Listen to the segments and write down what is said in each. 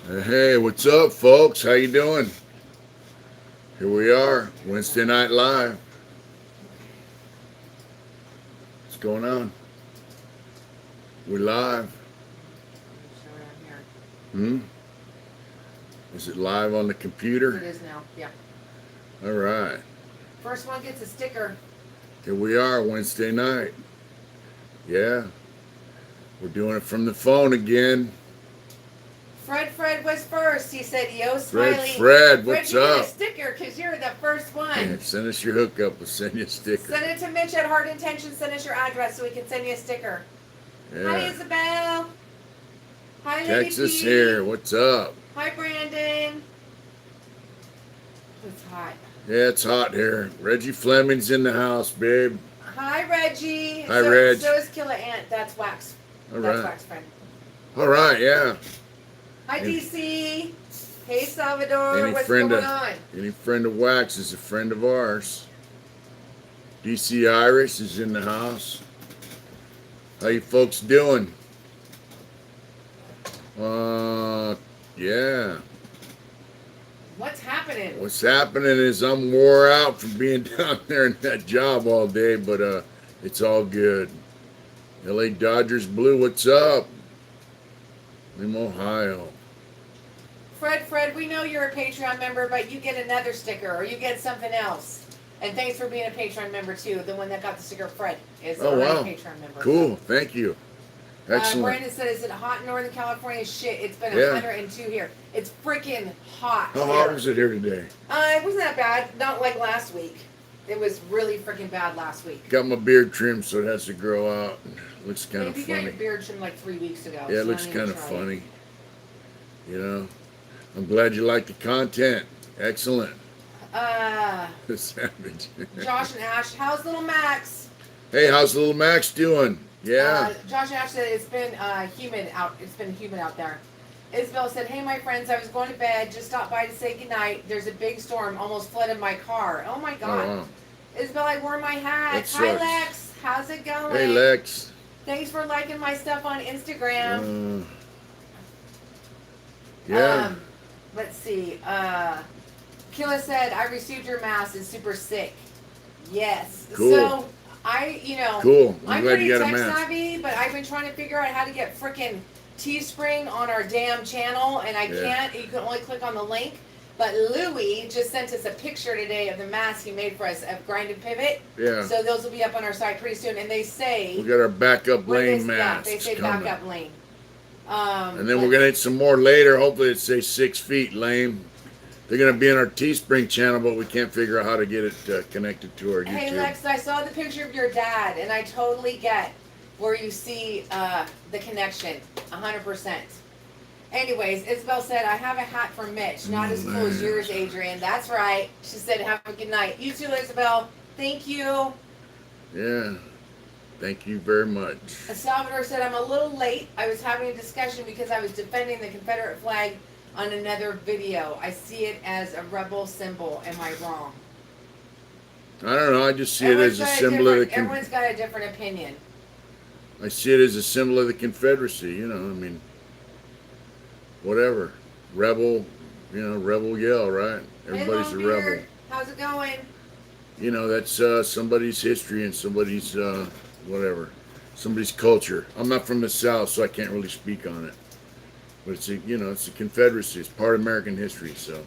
Hey, what's up, folks? How you doing? Here we are, Wednesday Night Live. What's going on? We're live. Show it on here. Hmm? Is it live on the It computer? is now. Yeah. All right. First one gets a sticker. Here we are, Wednesday night. Yeah. We're doing it from the phone again. Fred was first. He said, "Yo, Fred, Smiley." Fred, Fred, what's you get a up? sticker because you're the first Yeah, one. send us your hookup. We'll send you a sticker. Send it to Mitch at Heart Intention. Send us your address so we can send you a sticker. Hi, Yeah. Isabel. Hi, Lady Texas P. here. What's up? Hi, Brandon. It's hot. Yeah, it's hot here. Reggie Fleming's in the house, babe. Hi, Reggie. Hi, Reg. So is Killer Ant. That's Wax. All That's right. Wax friend. All right, yeah. Hi, And- DC. Hey, Salvador. Any What's friend going of- on? Any friend of Wax is a friend of ours. DC Irish is in the house. How you folks doing? Yeah. What's happening? What's happening is I'm wore out from being down there in that job all day, but it's all good. LA Dodgers Blue, what's up? I'm Ohio. Fred, we know you're a Patreon member, but you get another sticker or you get something else. And thanks for being a Patreon member too. The one that got the sticker, Fred, is Oh, already wow. a Patreon member. Cool, thank you. Excellent. Brandon said, "Is it hot in Northern California?" Shit, it's been Yeah. 102 here. It's freaking hot. How here. hot was it here today? It wasn't that bad. Not like last week. It was really freaking bad last week. Got my beard trimmed so it has to grow out. Looks kind of Maybe you got funny. your beard trimmed like 3 weeks ago. Yeah, it so looks don't even kind of try funny. You know, I'm glad you like the content. Excellent. Savage. Josh and Ash, how's little Max? Hey, how's little Max doing? Yeah. Josh and Ash said it's been humid out. It's been humid out there. Isabel said, "Hey, my friends, I was going to bed. Just stopped by to say goodnight. There's a big storm. Almost flooded my car. Oh my Oh, God." wow. Isabel, I wore my hat. That Hi, sucks. Lex. How's it going? Hey, Lex. Thanks for liking my stuff on Instagram. Yeah. Let's see. Killa said, "I received your mask. It's super sick." Yes. Cool. So Cool. I'm I'm glad pretty you got a tech mask. savvy, but I've been trying to figure out how to get frickin' Teespring on our damn channel, and I Yeah. can't. You can only click on the link. But Louie just sent us a picture today of the mask he made for us of Grind and Pivot. Yeah. So those will be up on our site pretty soon. And they say We got our backup when lane they, masks they say coming. backup lane. And then we're gonna hit some more later. Hopefully it say 6 feet lame. They're gonna be on our Teespring channel, but we can't figure out how to get it connected to our YouTube. Hey Lex, I saw the picture of your dad, and I totally get where you see the connection, 100%. Anyways, Isabel said, "I have a hat for Mitch, not as cool as yours, Adrian." That's right. She said, "Have a good night." You too, Isabel. Thank you. Yeah. Thank you very much. Salvador said, "I'm a little late. I was having a discussion because I was defending the Confederate flag on another video. I see it as a rebel symbol. Am I wrong?" I don't know. I just see it as a symbol of the. Everyone's got a different opinion. I see it as a symbol of the Confederacy. You know, I mean, whatever. Rebel, rebel yell, right? Everybody's Hey, a rebel. Longbeard, how's it going? You know, that's somebody's history and somebody's whatever, somebody's culture. I'm not from the South, so I can't really speak on it. But it's it's a Confederacy. It's part of American history. So,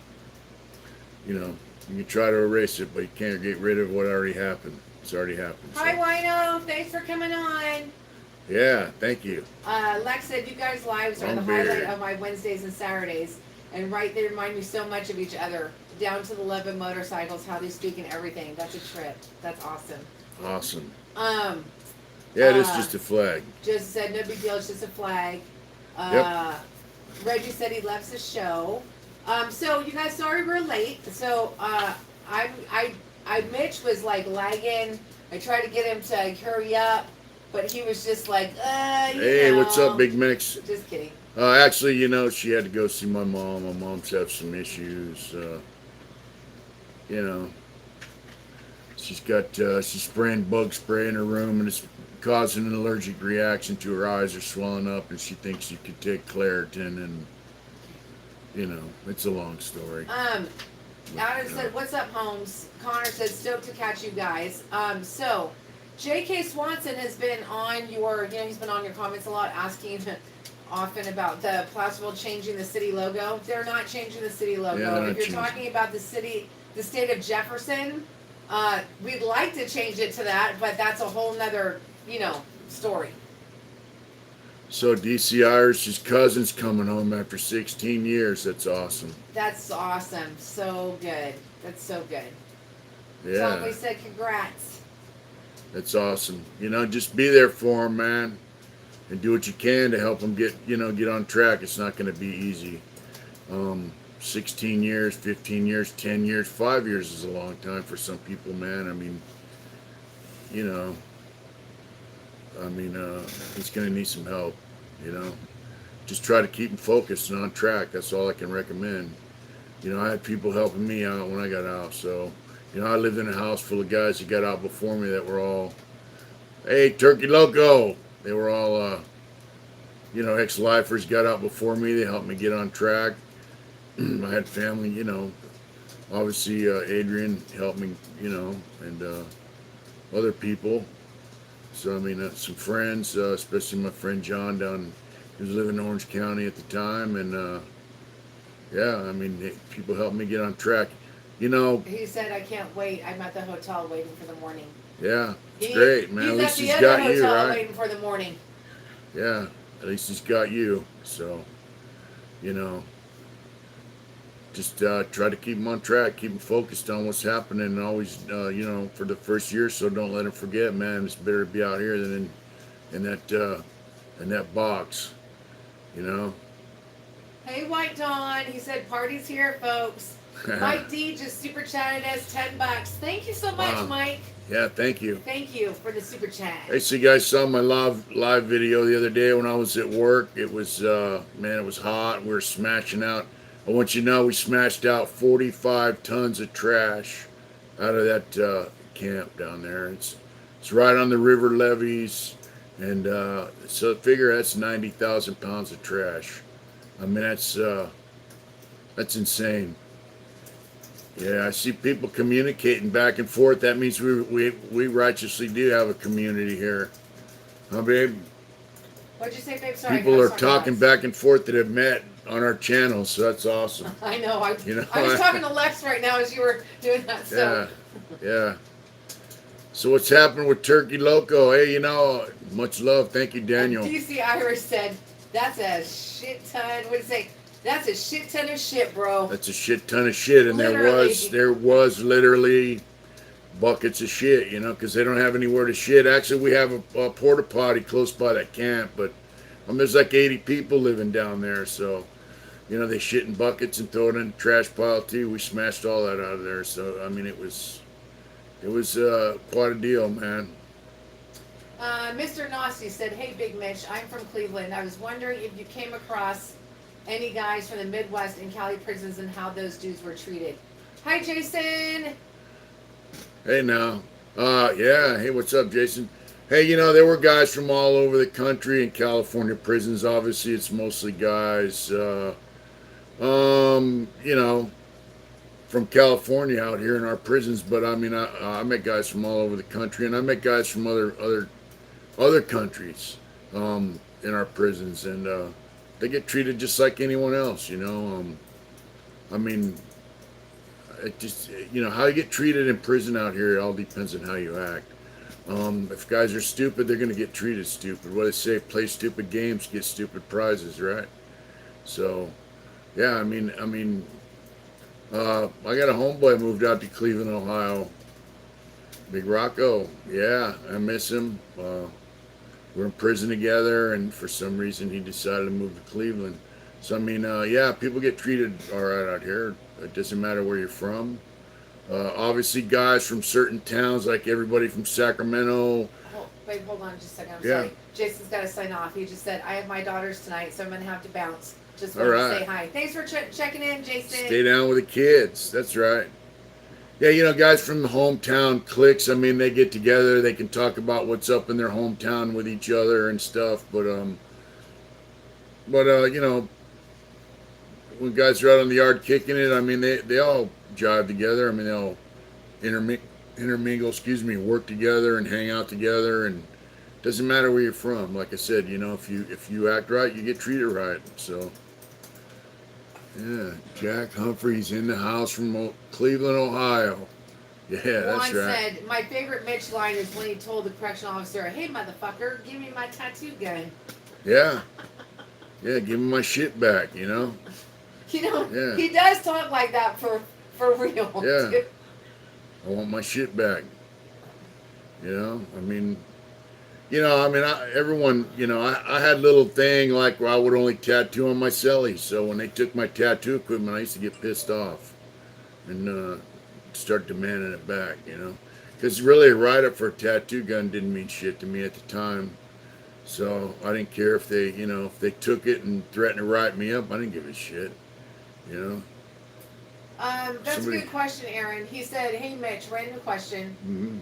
you can try to erase it, but you can't get rid of what already happened. It's already happened. So. Hi, Wino. Thanks for coming on. Yeah, thank you. Lex said, "You guys' lives are the highlight of my Wednesdays and Saturdays. And they remind me so much of each other. Down to the love of motorcycles, how they speak and everything. That's a trip. That's awesome." Awesome. Um, Yeah, it is just a flag. Just said, "No big deal. It's just a flag." Yep. Reggie said he loves the show. So you guys, sorry we're late. So Mitch was like lagging. I tried to get him to hurry up, but he was just like, Hey, what's up, Big Mix? Just kidding. Actually, she had to go see my mom. My mom's have some issues. She's spraying bug spray in her room, and it's causing an allergic reaction to her eyes are swelling up, and she thinks she could take Claritin, and it's a long story. Adam said, "What's up, Holmes?" Connor said, "Stoked to catch you guys." So J.K. Swanson has been on your, he's been on your comments a lot, asking often about the Placerville changing the city logo. They're not changing the city logo. Yeah, If you're talking about the state of Jefferson, we'd like to change it to that, but that's a whole nother, story. So DC Irish's cousin's coming home after 16 years. That's awesome. That's awesome. So good. That's so good. Yeah. So we said congrats. That's awesome. Just be there for him, man, and do what you can to help him get on track. It's not going to be easy. 16 years, 15 years, 10 years, 5 years is a long time for some people, man. He's going to need some help, Just try to keep him focused and on track. That's all I can recommend. I had people helping me out when I got out, so... I lived in a house full of guys who got out before me that were all, hey, Turkey Loco. They were all, ex-lifers got out before me. They helped me get on track. I had family, obviously Adrian helped me, and other people. So, some friends, especially my friend John he was living in Orange County at the time. And, people helped me get on track. He said, "I can't wait. I'm at the hotel waiting for the morning." Yeah, it's great, man. At least He's he's at the got other you, hotel right? waiting for the morning. Yeah, at least he's got you. So, just try to keep him on track, keep him focused on what's happening, and always, for the first year or so, don't let him forget, man. It's better to be out here than in that box, Hey, White Dawn. He said, "Party's here, folks." Mike D just super chatted us $10. Thank you so much, Mike. Yeah, thank you. Thank you for the super chat. Hey, so you guys saw my live video the other day when I was at work. It was it was hot. We were smashing out. I want you to know we smashed out 45 tons of trash out of that camp down there. It's right on the river levees, and so figure that's 90,000 pounds of trash. That's insane. Yeah, I see people communicating back and forth. That means we righteously do have a community here. Huh, babe? What'd you say, babe? Sorry. People are talking back and forth that have met on our channel, so that's awesome. I know. I was talking to Lex right now as you were doing that. So. Yeah. So what's happening with Turkey Loco? Hey, much love. Thank you, Daniel. DC Irish said, "That's a shit ton." What did he say? That's a shit ton of shit, bro. That's a shit ton of shit, and Literally. there was literally buckets of shit, because they don't have anywhere to shit. Actually, we have a porta potty close by that camp, but there's like 80 people living down there, so they shit in buckets and throw it in the trash pile too. We smashed all that out of there, so it was quite a deal, man. Mr. Nasty said, "Hey, Big Mitch, I'm from Cleveland. I was wondering if you came across any guys from the Midwest in Cali prisons and how those dudes were treated." Hi, Jason. Hey, now. Yeah. Hey, what's up, Jason? Hey, there were guys from all over the country in California prisons. Obviously, it's mostly guys, from California out here in our prisons. But I met guys from all over the country, and I met guys from other countries in our prisons, and they get treated just like anyone else, it just, how you get treated in prison out here, it all depends on how you act. If guys are stupid, they're going to get treated stupid. What they say, play stupid games, get stupid prizes, right? So, yeah, I got a homeboy moved out to Cleveland, Ohio. Big Rocco, yeah, I miss him. We're in prison together, and for some reason he decided to move to Cleveland. So, yeah, people get treated all right out here. It doesn't matter where you're from. Obviously, guys from certain towns, like everybody from Sacramento. Wait, hold on just a second. I'm Yeah. sorry. Jason's got to sign off. He just said, "I have my daughters tonight, so I'm going to have to bounce." Just wanted to say hi. Thanks for checking in, Jason. Stay down with the kids. That's right. Yeah, guys from the hometown cliques, they get together. They can talk about what's up in their hometown with each other and stuff. But when guys are out on the yard kicking it, I mean, they all jive together. I mean, they all intermingle, work together and hang out together, and doesn't matter where you're from. Like I said, if you act right, you get treated right. So, yeah, Jack Humphrey's in the house from Cleveland, Ohio. Yeah, that's Juan right. said, my favorite Mitch line is when he told the correctional officer, hey, motherfucker, give me my tattoo gun. Yeah, yeah, give me my shit back. Yeah, He does talk like that for real. yeah. Too. I want my shit back. I mean, everyone, I had a little thing like where I would only tattoo on my celly. So when they took my tattoo equipment, I used to get pissed off and start demanding it back, Because really, a write-up for a tattoo gun didn't mean shit to me at the time. So I didn't care if they, if they took it and threatened to write me up. I didn't give a shit, you know. That's a good question, Aaron. He said, hey, Mitch, random question. Mm-hmm.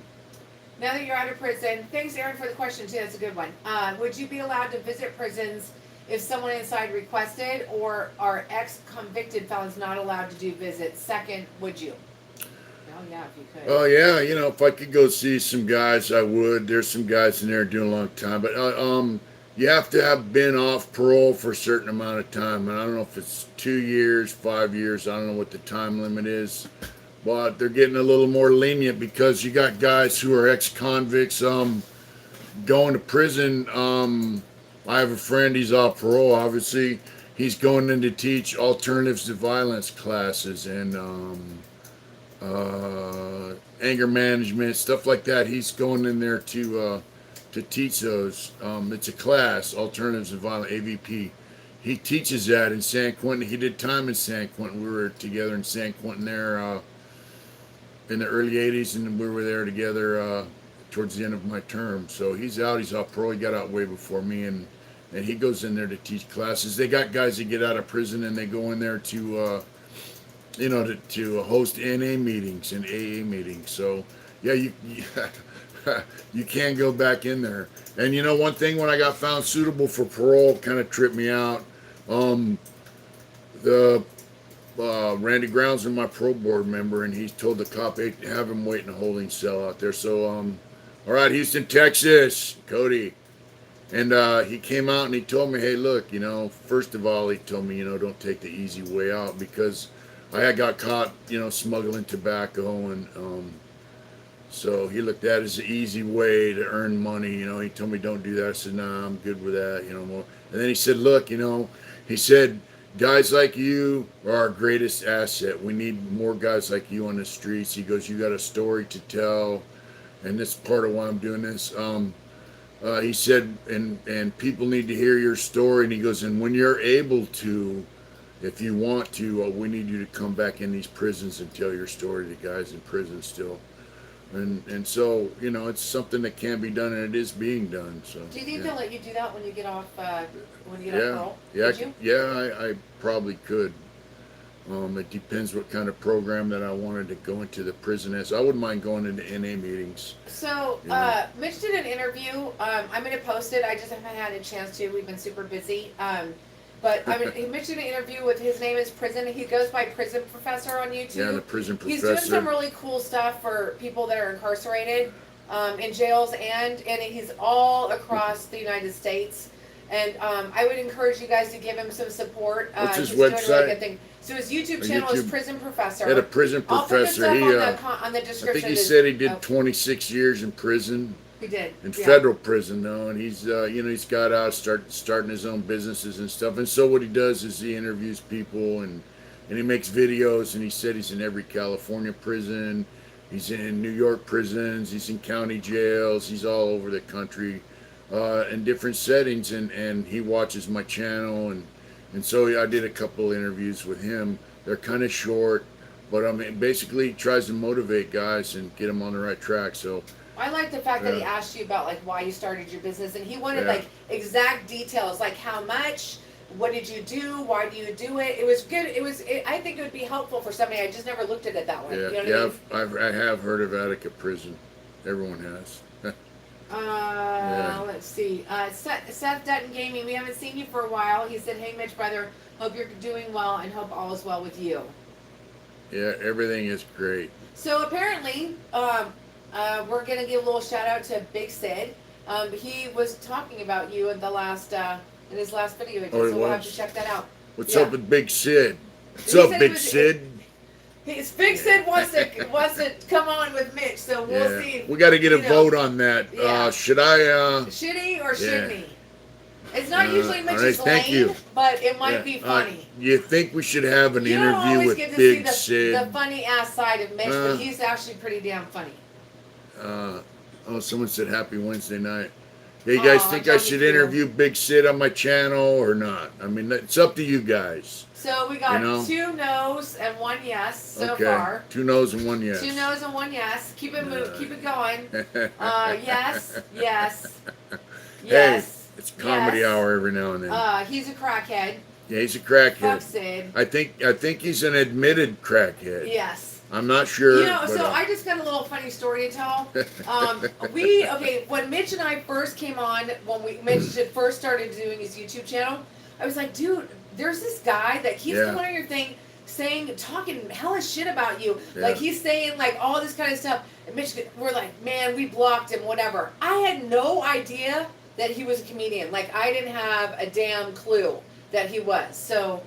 Now that you're out of prison, thanks, Aaron, for the question, too. That's a good one. Would you be allowed to visit prisons if someone inside requested, or are ex-convicted felons not allowed to do visits? Second, would you? Oh, yeah, if you could. Oh, yeah, if I could go see some guys, I would. There's some guys in there doing a long time. But you have to have been off parole for a certain amount of time. And I don't know if it's 2 years, 5 years. I don't know what the time limit is. But they're getting a little more lenient because you got guys who are ex-convicts going to prison. I have a friend, he's off parole, obviously. He's going in to teach alternatives to violence classes and anger management, stuff like that. He's going in there to teach those. It's a class, alternatives to violence, AVP. He teaches that in San Quentin. He did time in San Quentin. We were together in San Quentin there in the early 80s, and we were there together towards the end of my term. So he's out, he's off parole. He got out way before me, and he goes in there to teach classes. They got guys that get out of prison and they go in there to to host NA meetings and AA meetings. So yeah, you can go back in there. And one thing, when I got found suitable for parole, kind of tripped me out. The Randy Grounds is my parole board member, and he told the cop, hey, have him wait in a holding cell out there. So, all right, Houston, Texas, Cody. And he came out and he told me, hey, look, first of all, he told me, don't take the easy way out, because I had got caught, smuggling tobacco, and so he looked at it as an easy way to earn money. He told me, don't do that. I said, nah, I'm good with that, more. And then he said, look, he said, guys like you are our greatest asset. We need more guys like you on the streets. He goes, you got a story to tell, and this is part of why I'm doing this. He said, and people need to hear your story. And he goes, and when you're able to, if you want to, we need you to come back in these prisons and tell your story to guys in prison still. And so, it's something that can be done, and it is being done. So. Do you think they'll let you do that when you get off off parole? Yeah, I probably could. It depends what kind of program that I wanted to go into the prison as. I wouldn't mind going into NA meetings. So, Mitch did an interview. I'm going to post it. I just haven't had a chance to. We've been super busy. But Mitch did an interview with, his name is Prison. He goes by Prison Professor on YouTube. Yeah, the Prison Professor. He's doing some really cool stuff for people that are incarcerated in jails, and he's all across the United States. And I would encourage you guys to give him some support. What's his he's doing a website? really good thing. So his YouTube channel is Prison Professor. Yeah, the Prison Professor. I'll put the stuff on the description. I think he said he did 26 years in prison. He did. In federal prison, though, and he's he's got out starting his own businesses and stuff. And so what he does is he interviews people and he makes videos. And he said he's in every California prison, he's in New York prisons, he's in county jails, he's all over the country, in different settings. And he watches my channel, and so I did a couple interviews with him. They're kind of short, but basically he tries to motivate guys and get them on the right track. So. I like the fact that he asked you about why you started your business, and he wanted exact details, like how much, what did you do, why do you do it. It was good. I think it would be helpful for somebody. I just never looked at it that way. Yeah, you know what I mean? I have heard of Attica Prison. Everyone has. Let's see. Seth Dutton Gaming, we haven't seen you for a while. He said, hey, Mitch, brother, Hope you're doing well and hope all is well with you. Yeah, everything is great. So apparently, we're gonna give a little shout out to Big Sid. He was talking about you in the last in his last video, he did, Oh, he so we'll have was? to check that out. What's Yeah. up with Big Sid? What's He up, said Big he was- Sid? His Big Sid wants to come on with Mitch, so we'll see. We got to get a you know, vote on that. Yeah. Should I? Should he or Yeah. shouldn't he? It's not usually all Mitch's right, thank lane, you. but it might be funny. You think we should have an You don't interview always with get to Big see the Sid? funny ass side of Mitch, Uh, but he's actually pretty damn funny. Oh, someone said Happy Wednesday night. Hey, you guys Aw, think I Johnny should Q. interview Big Sid on my channel or not? I mean, it's up to you guys. So we got You know? 2 no's and 1 yes so Okay. far. 2 no's and 1 yes. 2 no's and 1 yes. Keep it keep it going. Yes, yes, yes. Hey, it's comedy yes. hour every now and then. He's a crackhead. Yeah, he's a Fuck crackhead. Sid. I think he's an admitted crackhead. Yes. I'm not sure. You know, but, so I just got a little funny story to tell. When Mitch and I first came on, Mitch had first started doing his YouTube channel, I was like, dude, there's this guy that keeps Yeah. coming on your thing talking hella shit about you. Yeah. Like he's saying like all this kind of stuff. And Mitch, we're like, man, we blocked him, whatever. I had no idea that he was a comedian. Like I didn't have a damn clue that he was. So,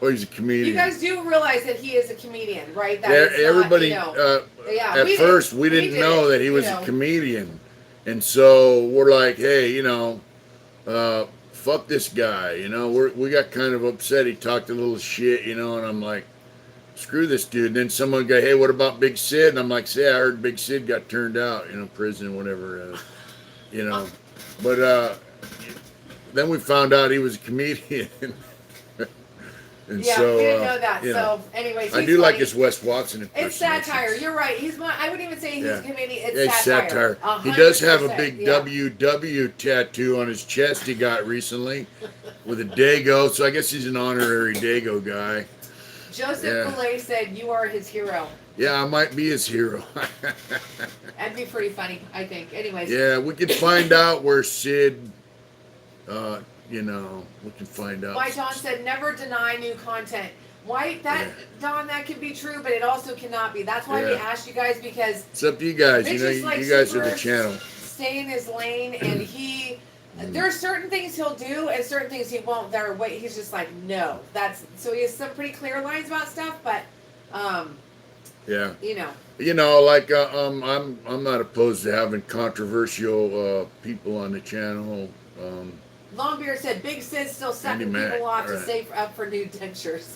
Oh, he's a comedian. you guys do realize that he is a comedian, right? That Yeah, it's not, everybody. you know, yeah, At we first, did- we didn't did know it, that he was you a know. comedian, and so we're like, hey, fuck this guy. We got kind of upset. He talked a little shit, and I'm like, screw this dude. And then someone go, hey, what about Big Sid? And I'm like, say, I heard Big Sid got turned out, prison, whatever, But then we found out he was a comedian. And Yeah, so, we didn't know that. So, anyways, I he's do like funny. his Wes Watson It's impersonation. satire. You're right. I wouldn't even say he's Yeah. a comedian. It's Yeah, satire. He does have a 100%, big yeah. WW tattoo on his chest he got recently with a Dago, so I guess he's an honorary Dago guy. Joseph Yeah. Boulay said you are his hero. Yeah, I might be his hero. That'd be pretty funny, I think. Anyways. Yeah, we can find out where Sid, we can find out. Why Don said never deny new content. Why Yeah. Don, that can be true, but it also cannot be. That's why we Yeah. asked you guys because It's up to you guys. Mitch is like you guys are super the channel. Stay in his lane, and there are certain things he'll do and certain things he won't. That are he's just like no. So he has some pretty clear lines about stuff, but Yeah. Like I'm not opposed to having controversial people on the channel. Longbeard said Big Sid's still sucking Mac, people off to right. save up for new dentures.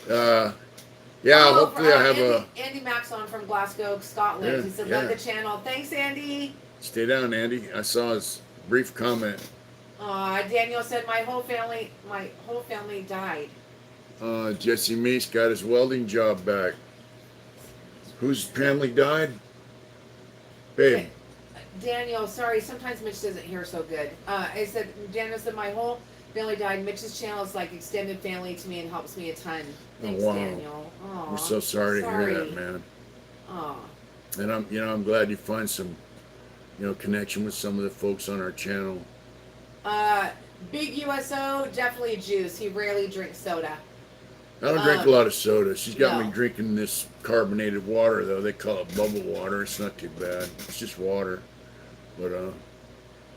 Yeah, hopefully I have Andy Maxon from Glasgow, Scotland. Yeah, He said, yeah. love the channel. Thanks, Andy. Stay down, Andy. I saw his brief comment. Daniel said, my whole family died. Jesse Meese got his welding job back. Whose family died? Babe. Okay. Daniel, sorry, sometimes Mitch doesn't hear so good. Daniel said, my whole family died. Mitch's channel is like extended family to me and helps me a ton. Thanks, wow. Daniel. Aw, We're so sorry to hear that, man. Aw. And I'm glad you find some, connection with some of the folks on our channel. Big USO, definitely juice. He rarely drinks soda. I don't drink a lot of soda. She's got no. me drinking this carbonated water, though. They call it bubble water. It's not too bad. It's just water. But,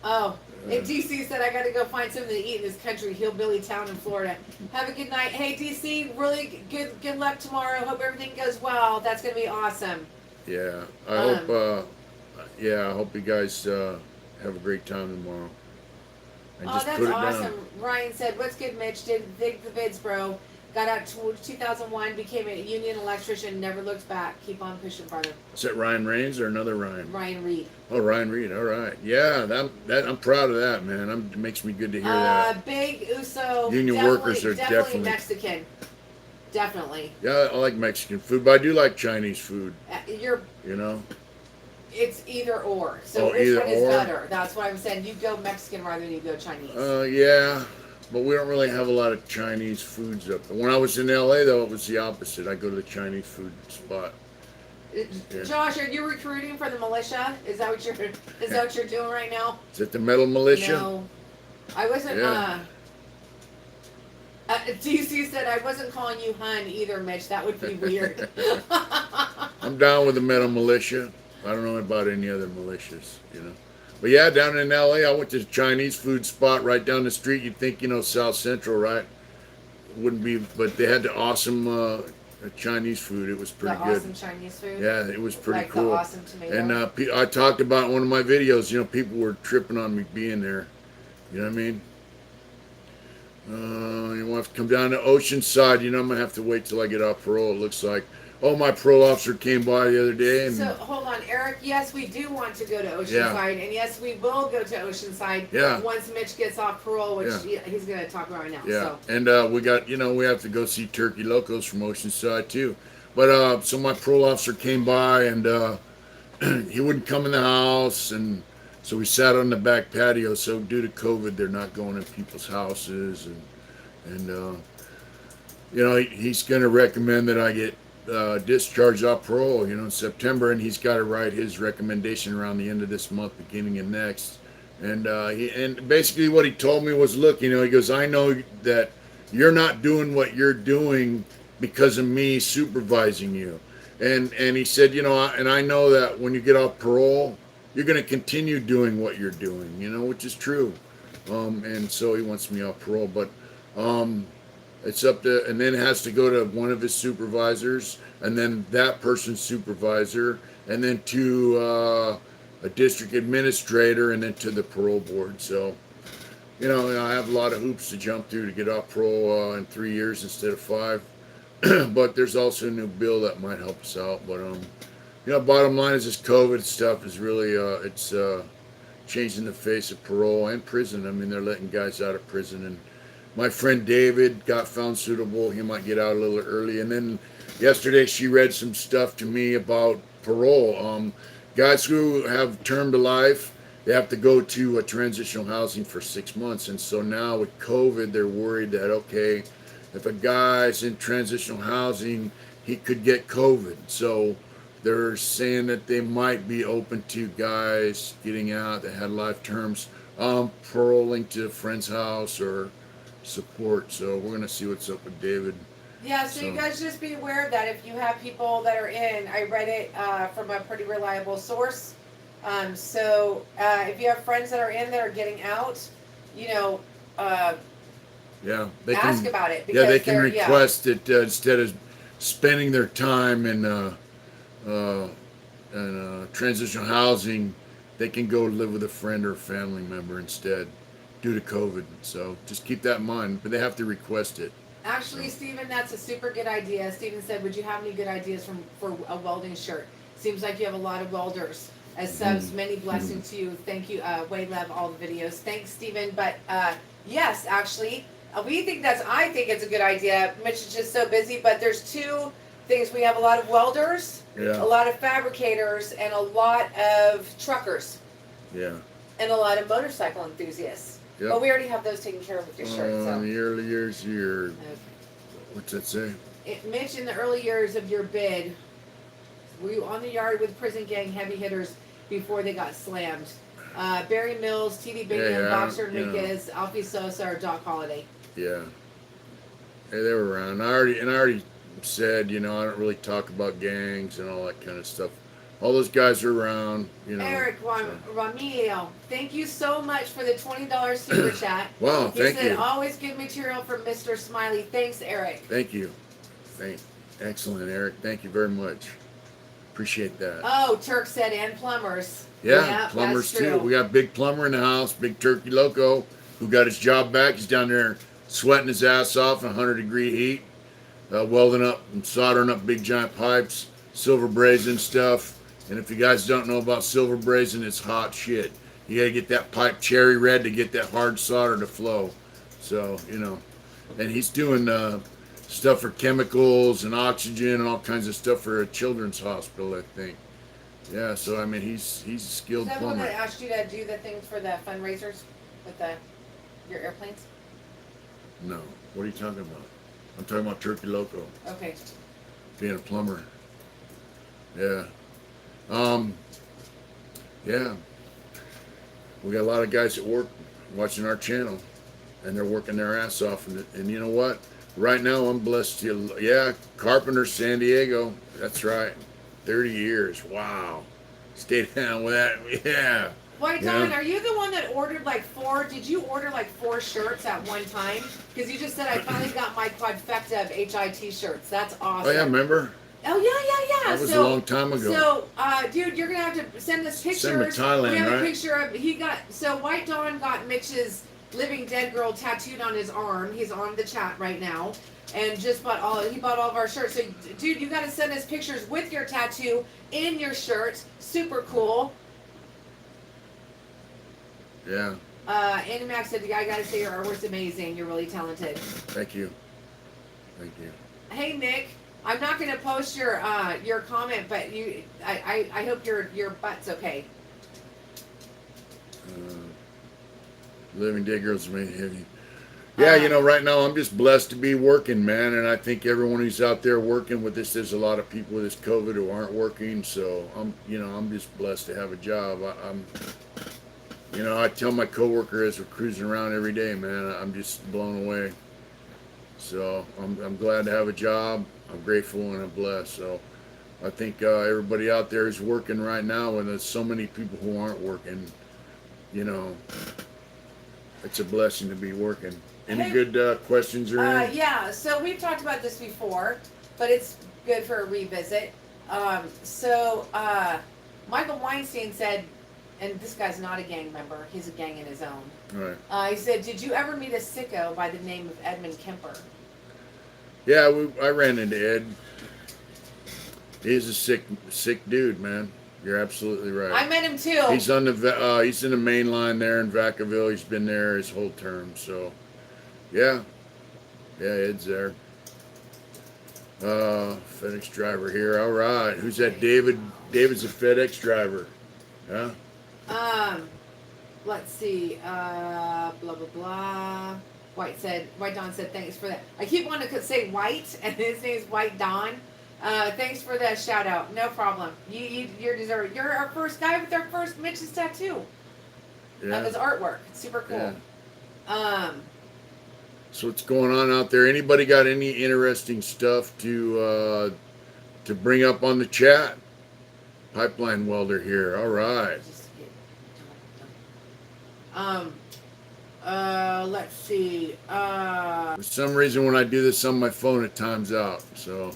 And DC said, I got to go find something to eat in this country, hillbilly town in Florida. Have a good night. Hey, DC, really good luck tomorrow. Hope everything goes well. That's going to be awesome. yeah. I hope you guys have a great time tomorrow. And just That's put it awesome. down. Ryan said, what's good, Mitch? Dig the vids, bro. Got out to 2001, became a union electrician, never looked back. Keep on pushing, brother. Is that Ryan Raines or another Ryan? Ryan Reed. Oh, Ryan Reed. All right. Yeah, that I'm proud of that, man. It makes me good to hear that. Big USO. Union workers are definitely- Mexican. Definitely. Yeah, I like Mexican food, but I do like Chinese food. It's either or. So Oh, which either one is or? better? That's what I'm saying. You go Mexican rather than you go Chinese. Yeah, but we don't really have a lot of Chinese foods up there. When I was in LA, though, it was the opposite. I go to the Chinese food spot. Yeah. Josh, are you recruiting for the militia? Is that what you're doing right now? Is it the metal militia? No, I wasn't. Yeah. DC said I wasn't calling you hun either, Mitch. That would be weird. I'm down with the metal militia. I don't know about any other militias, you know. But yeah, down in LA, I went to the Chinese food spot right down the street. You'd think, you know, South Central, right? Wouldn't be, but they had the awesome Chinese food. It was pretty The good. awesome Chinese food. Yeah, it was pretty like cool. The awesome tomato. And I talked about in one of my videos. You know, people were tripping on me being there. You know what I mean? You want to come down to Oceanside. You know, I'm gonna have to wait till I get off parole. It looks like. Oh, my parole officer came by the other day, and So hold on, Eric. Yes, we do want to go to Oceanside, and yes, we will go to Oceanside. Yeah. Once Mitch gets off parole, which Yeah. he's going to talk about right now. yeah, So. and we got, you know, we have to go see Turkey Locos from Oceanside too. But so my parole officer came by, and he wouldn't come in the house, and so we sat on the back patio. So due to COVID, they're not going in people's houses, and you know, he's going to recommend that I get discharged off parole, you know, in September, and he's got to write his recommendation around the end of this month, beginning of next. And and basically what he told me was, look, you know, he goes, I know that you're not doing what you're doing because of me supervising you, and he said, you know, and I know that when you get off parole, you're going to continue doing what you're doing, you know, which is true. And so he wants me off parole, but it's up to, and then it has to go to one of his supervisors, and then that person's supervisor, and then to a district administrator, and then to the parole board. So, you know, I have a lot of hoops to jump through to get off parole in 3 years instead of 5. But there's also a new bill that might help us out. But you know, bottom line is this COVID stuff is really it's changing the face of parole and prison. I mean, they're letting guys out of prison, and my friend David got found suitable. He might get out a little early. And then yesterday she read some stuff to me about parole. Guys who have term to life, they have to go to a transitional housing for 6 months. And so now with COVID, they're worried that, okay, if a guy's in transitional housing, he could get COVID. So they're saying that they might be open to guys getting out that had life terms, paroling to a friend's house or support. So we're gonna see what's up with David. Yeah, so you guys just be aware of that. If you have people that are in, I read it from a pretty reliable source. So if you have friends that are in that are getting out, you know, yeah, they ask can, about it. Yeah, they can they're- request it instead of spending their time in transitional housing. They can go live with a friend or a family member instead, due to COVID. So just keep that in mind. But they have to request it. Actually, Stephen, that's a super good idea. Stephen said, would you have any good ideas for a welding shirt? Seems like you have a lot of welders. As subs, many blessings to you. Thank you, Wade Love, all the videos. Thanks, Stephen. But yes, actually, I think it's a good idea. Mitch is just so busy, but there's two things. We have a lot of welders, Yeah. a lot of fabricators, and a lot of truckers, Yeah. and a lot of motorcycle enthusiasts. Yep. But we already have those taken care of with your shirt. In So. the early years, Okay. what's that say? Mitch, in the early years of your bid, were you on the yard with prison gang heavy hitters before they got slammed? Barry Mills, T.D. Bingham, Yeah, Boxer you know. Enriquez, Alfie Sosa, or Doc Holliday? Yeah. Hey, they were around. I already said, you know, I don't really talk about gangs and all that kind of stuff. All those guys are around, you know. Eric Ramilio, thank you so much for the $20 super chat. Wow, He thank said, you. always good material from Mr. Smiley. Thanks, Eric. Thank you. Excellent, Eric. Thank you very much. Appreciate that. Oh, Turk said, and plumbers. Yeah, plumbers that's true. too. We got Big Plumber in the house, Big Turkey Loco, who got his job back. He's down there sweating his ass off in 100-degree heat, welding up and soldering up big giant pipes, silver brazing stuff. And if you guys don't know about silver brazing, it's hot shit. You gotta get that pipe cherry red to get that hard solder to flow. So, you know, and he's doing stuff for chemicals and oxygen and all kinds of stuff for a children's hospital, I think. Yeah, so I mean, he's a Is skilled that one plumber. that asked you to do the things for the fundraisers with your airplanes? No, what are you talking about? I'm talking about Turkey Loco, Okay. being a plumber. Yeah. Um, yeah. We got a lot of guys at work watching our channel, and they're working their ass off. And you know what? Right now, I'm blessed to, yeah, Carpenter, San Diego. That's right. 30 years. Wow. Stay down with that. Yeah. Wait, You Don, know? are you the one that ordered like four? Did you order like 4 shirts at one time? Because you just said I finally got my quadfecta of HI shirts. That's awesome. Oh, yeah, remember? Oh yeah. That was a long time ago. So, dude, you're gonna have to send us pictures. Send me Thailand, we have right? a picture of White Dawn got Mitch's living dead girl tattooed on his arm. He's on the chat right now, and he bought all of our shirts. So, dude, you got to send us pictures with your tattoo in your shirt. Super cool. Yeah. Andy Max said, I gotta say your artwork's amazing. You're really talented. Thank you. Thank you. Hey Nick, I'm not gonna post your comment, but I hope your butt's okay. Living Dead Girls may heavy. Yeah, you know, right now I'm just blessed to be working, man, and I think everyone who's out there working with this, there's a lot of people with this COVID who aren't working, so I'm just blessed to have a job. I tell my coworker as we're cruising around every day, man, I'm just blown away. So I'm glad to have a job. I'm grateful and I'm blessed. So I think everybody out there is working right now, and there's so many people who aren't working. It's a blessing to be working. Any good questions or anything? Yeah, so we've talked about this before, but it's good for a revisit. Michael Weinstein said, and this guy's not a gang member, he's a gang in his own. Right. He said, did you ever meet a sicko by the name of Edmund Kemper? Yeah, I ran into Ed. He's a sick dude, man. You're absolutely right. I met him too. He's on he's in the main line there in Vacaville. He's been there his whole term. So, yeah, Ed's there. FedEx driver here. All right, who's that? David. David's a FedEx driver. Yeah. Let's see. Blah blah blah. White Don said thanks for that. I keep wanting to say White, and his name's White Don. Thanks for the shout out. No problem. You're deserving. You're our first guy with our first Mitch's tattoo of his artwork. It's super cool. Yeah. So what's going on out there? Anybody got any interesting stuff to bring up on the chat? Pipeline welder here. All right. Let's see. For some reason, when I do this on my phone, it times out. So.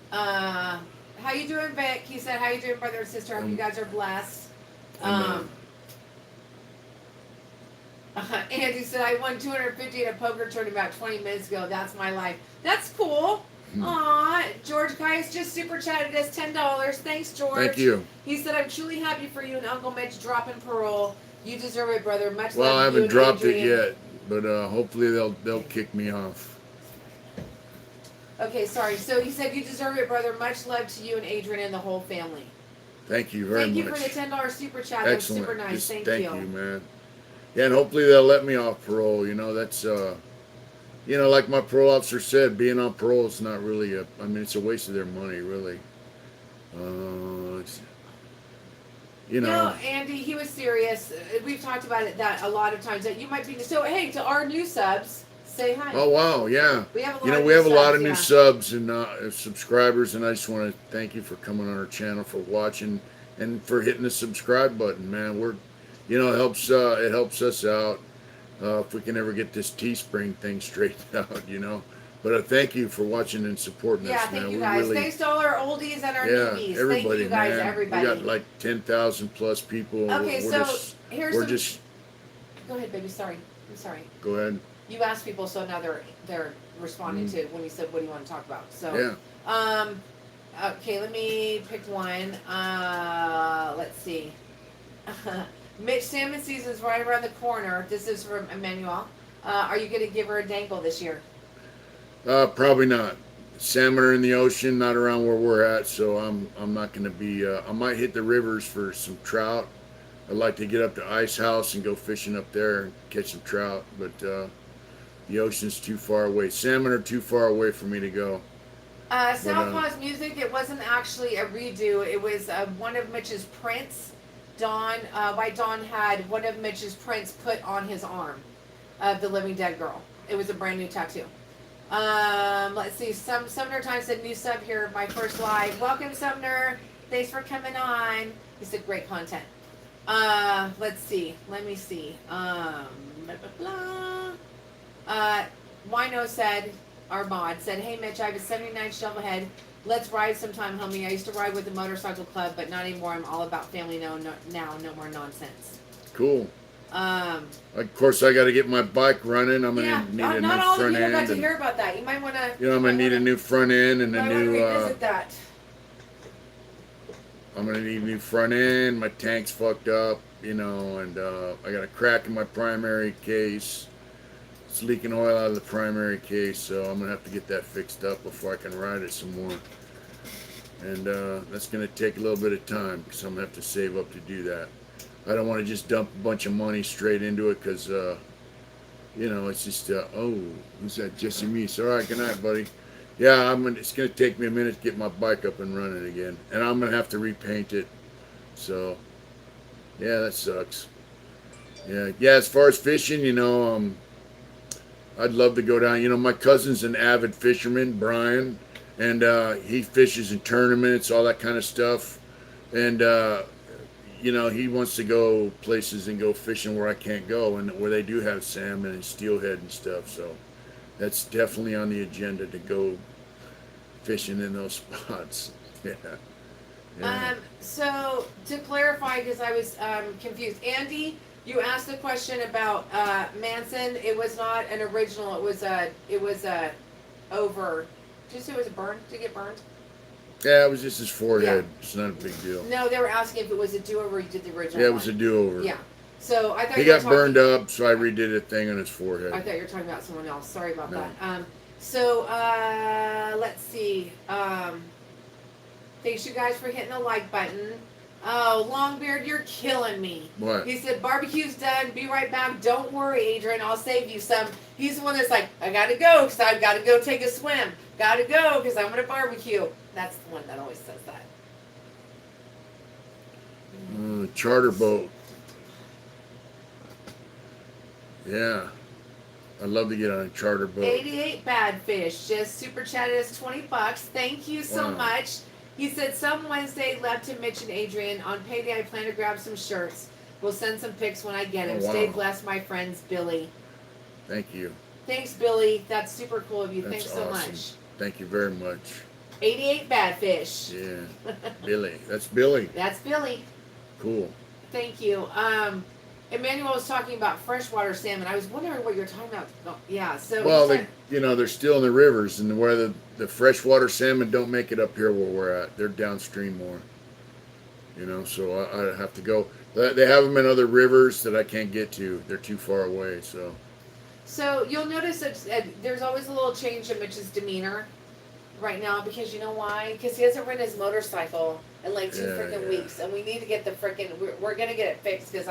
How you doing, Vic? He said, how you doing, brother and sister? Hope you guys are blessed. Andy said, I won $250 at a poker tournament about 20 minutes ago. That's my life. That's cool. Aw, George Kais just super chatted us $10. Thanks, George. Thank you. He said, I'm truly happy for you and Uncle Mitch dropping parole. You deserve it, brother. Much Well, love I to you haven't and dropped Adrian. it yet, but hopefully they'll kick me off. Okay, sorry. So he said, you deserve it, brother. Much love to you and Adrian and the whole family. Thank you very much. Thank you for the $10 super chat. That's super nice. Just Thank thank you. you, man. Yeah, and hopefully they'll let me off parole. That's like my parole officer said, being on parole is not really it's a waste of their money, really. No, Andy, he was serious. We've talked about it that a lot of times that you might be. So hey, to our new subs, say hi. Oh wow, yeah. We have a lot. We have a lot of new subs and subscribers, and I just want to thank you for coming on our channel, for watching, and for hitting the subscribe button, man. It helps us out if we can ever get this Teespring thing straightened out, But thank you for watching and supporting us, man. Yeah, thank you guys. Thanks to all our oldies and our newbies. Everybody, thank you guys, man. everybody. We got like 10,000 plus people. Okay, We're just. Go ahead, baby. Sorry. I'm sorry. Go ahead. You asked people, so now they're responding to when you said, "What do you want to talk about?" So yeah. Okay, let me pick one. Let's see. Mitch, salmon season's right around the corner. This is from Emmanuel. Are you going to give her a dangle this year? Probably not. Salmon are in the ocean, not around where we're at, so I'm not going to be. I might hit the rivers for some trout. I'd like to get up to Ice House and go fishing up there and catch some trout, but the ocean's too far away. Salmon are too far away for me to go. Southpaw's music, it wasn't actually a redo. It was one of Mitch's prints. White Dawn had one of Mitch's prints put on his arm of the living dead girl. It was a brand new tattoo. Let's see. Sumner Time said new sub here, my first live. Welcome, Sumner. Thanks for coming on. He said great content. Let's see. Let me see. Blah, blah, blah. Wino said, our mod said, hey Mitch, I have a 79 Shovelhead. Let's ride sometime, homie. I used to ride with the motorcycle club, but not anymore. I'm all about family now. No more nonsense. Cool. Of course, I got to get my bike running. I'm gonna need a new not all of front you end. got to hear about that. You might want to. You know, I'm gonna need a new front end and a new. Revisit that. I'm gonna need a new front end. My tank's fucked up, you know, and I got a crack in my primary case. It's leaking oil out of the primary case, so I'm gonna have to get that fixed up before I can ride it some more. And that's gonna take a little bit of time because I'm gonna have to save up to do that. I don't want to just dump a bunch of money straight into it because, you know, it's just, oh, who's that? Jesse Meese. All right, good night, buddy. Yeah, it's going to take me a minute to get my bike up and running again. And I'm going to have to repaint it. So, yeah, that sucks. Yeah, as far as fishing, you know, I'd love to go down. You know, my cousin's an avid fisherman, Brian, and he fishes in tournaments, all that kind of stuff. And, you know, he wants to go places and go fishing where I can't go and where they do have salmon and steelhead and stuff. So that's definitely on the agenda to go fishing in those spots. Yeah. So to clarify, because I was confused, Andy, you asked the question about Manson. It was not an original. It was a over. Did you say it was a burn? Did it get burned? Yeah, it was just his forehead. Yeah. It's not a big deal. No, they were asking if it was a do-over. You did the original. Yeah, it was a do-over. Yeah. So I thought he got burned up, so I redid a thing on his forehead. I thought you were talking about someone else. Sorry about No. that. Let's see. Thanks you guys for hitting the like button. Oh, Longbeard, you're killing me. What? He said, barbecue's done. Be right back. Don't worry, Adrian. I'll save you some. He's the one that's like, I got to go because I've got to go take a swim. Got to go because I'm going to barbecue. That's the one that always says that. Charter boat. Yeah. I'd love to get on a charter boat. 88 Bad Fish just super chatted us $20. Thank you so much. He said, some Wednesday left to Mitch and Adrian. On payday, I plan to grab some shirts. We'll send some pics when I get them. Oh, wow. Stay blessed, my friends. Billy. Thank you. Thanks, Billy. That's super cool of you. That's Thanks so awesome. much. Thank you very much. 88 Bad Fish. Yeah. Billy. That's Billy. That's Billy. Cool. Thank you. Emmanuel was talking about freshwater salmon. I was wondering what you're talking about. Oh, yeah. So well, they're still in the rivers, and where the freshwater salmon don't make it up here where we're at. They're downstream more. You know, so I have to go. They have them in other rivers that I can't get to. They're too far away. So you'll notice that there's always a little change in Mitch's demeanor right now because you know why? Because he hasn't ridden his motorcycle in like two freaking weeks, and we need to get the freaking. We're gonna get it fixed because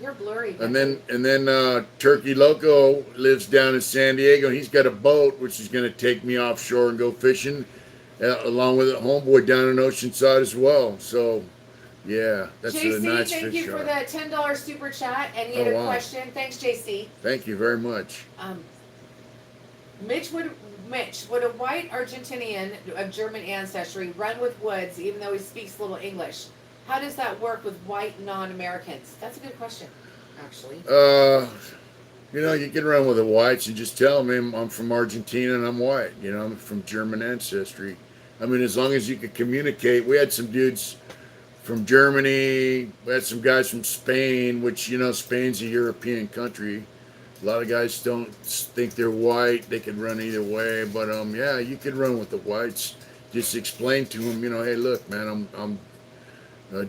you're blurry. And then Turkey Loco lives down in San Diego. He's got a boat which is going to take me offshore and go fishing, along with a homeboy down in Oceanside as well. So, yeah, that's a nice fish thank you shop. for the $10 super chat, and you had a question. Thanks, JC. Thank you very much. Mitch, would a white Argentinian of German ancestry run with Woods even though he speaks little English? How does that work with white non-Americans? That's a good question, actually. You know, you can run with the whites and just tell them I'm from Argentina and I'm white. You know, I'm from German ancestry. I mean, as long as you could communicate. We had some dudes from Germany. We had some guys from Spain, which, you know, Spain's a European country. A lot of guys don't think they're white. They could run either way. But, yeah, you could run with the whites. Just explain to them, you know, hey, look, man, I'm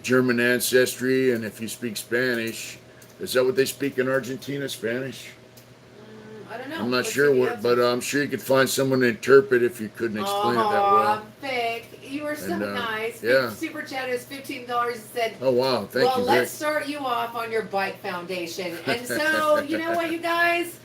German ancestry, and if you speak Spanish, is that what they speak in Argentina, Spanish? I don't know. I'm not sure, but I'm sure you could find someone to interpret if you couldn't explain it that well. Vic, you were so nice. Yeah. Super chat is $15 and said, oh, wow, thank you, Vic. Let's start you off on your bike foundation. And so, you know what, you guys?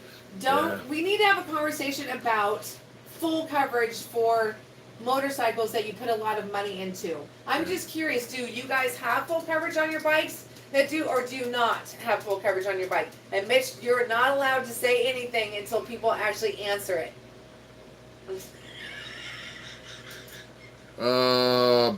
We need to have a conversation about full coverage for motorcycles that you put a lot of money into. I'm just curious, do you guys have full coverage on your bikes that do, or do you not have full coverage on your bike? And Mitch, you're not allowed to say anything until people actually answer it. I'll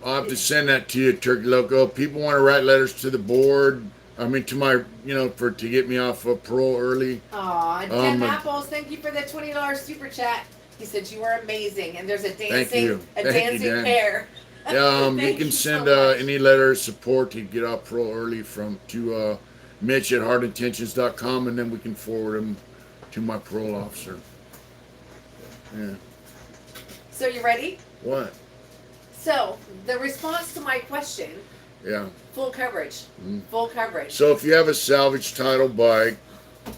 have to send that to you, Turkey Loco. People want to write letters to the board. I mean, to my, to get me off of parole early. Aw, Jem Apples, thank you for the $20 super chat. He said you were amazing, and there's a dancing pair. You can send any letter of support to get off parole early to Mitch at hardintentions.com, and then we can forward them to my parole officer. Yeah. So you ready? What? So the response to my question. Yeah. Full coverage. Mm-hmm. Full coverage. So if you have a salvage title bike,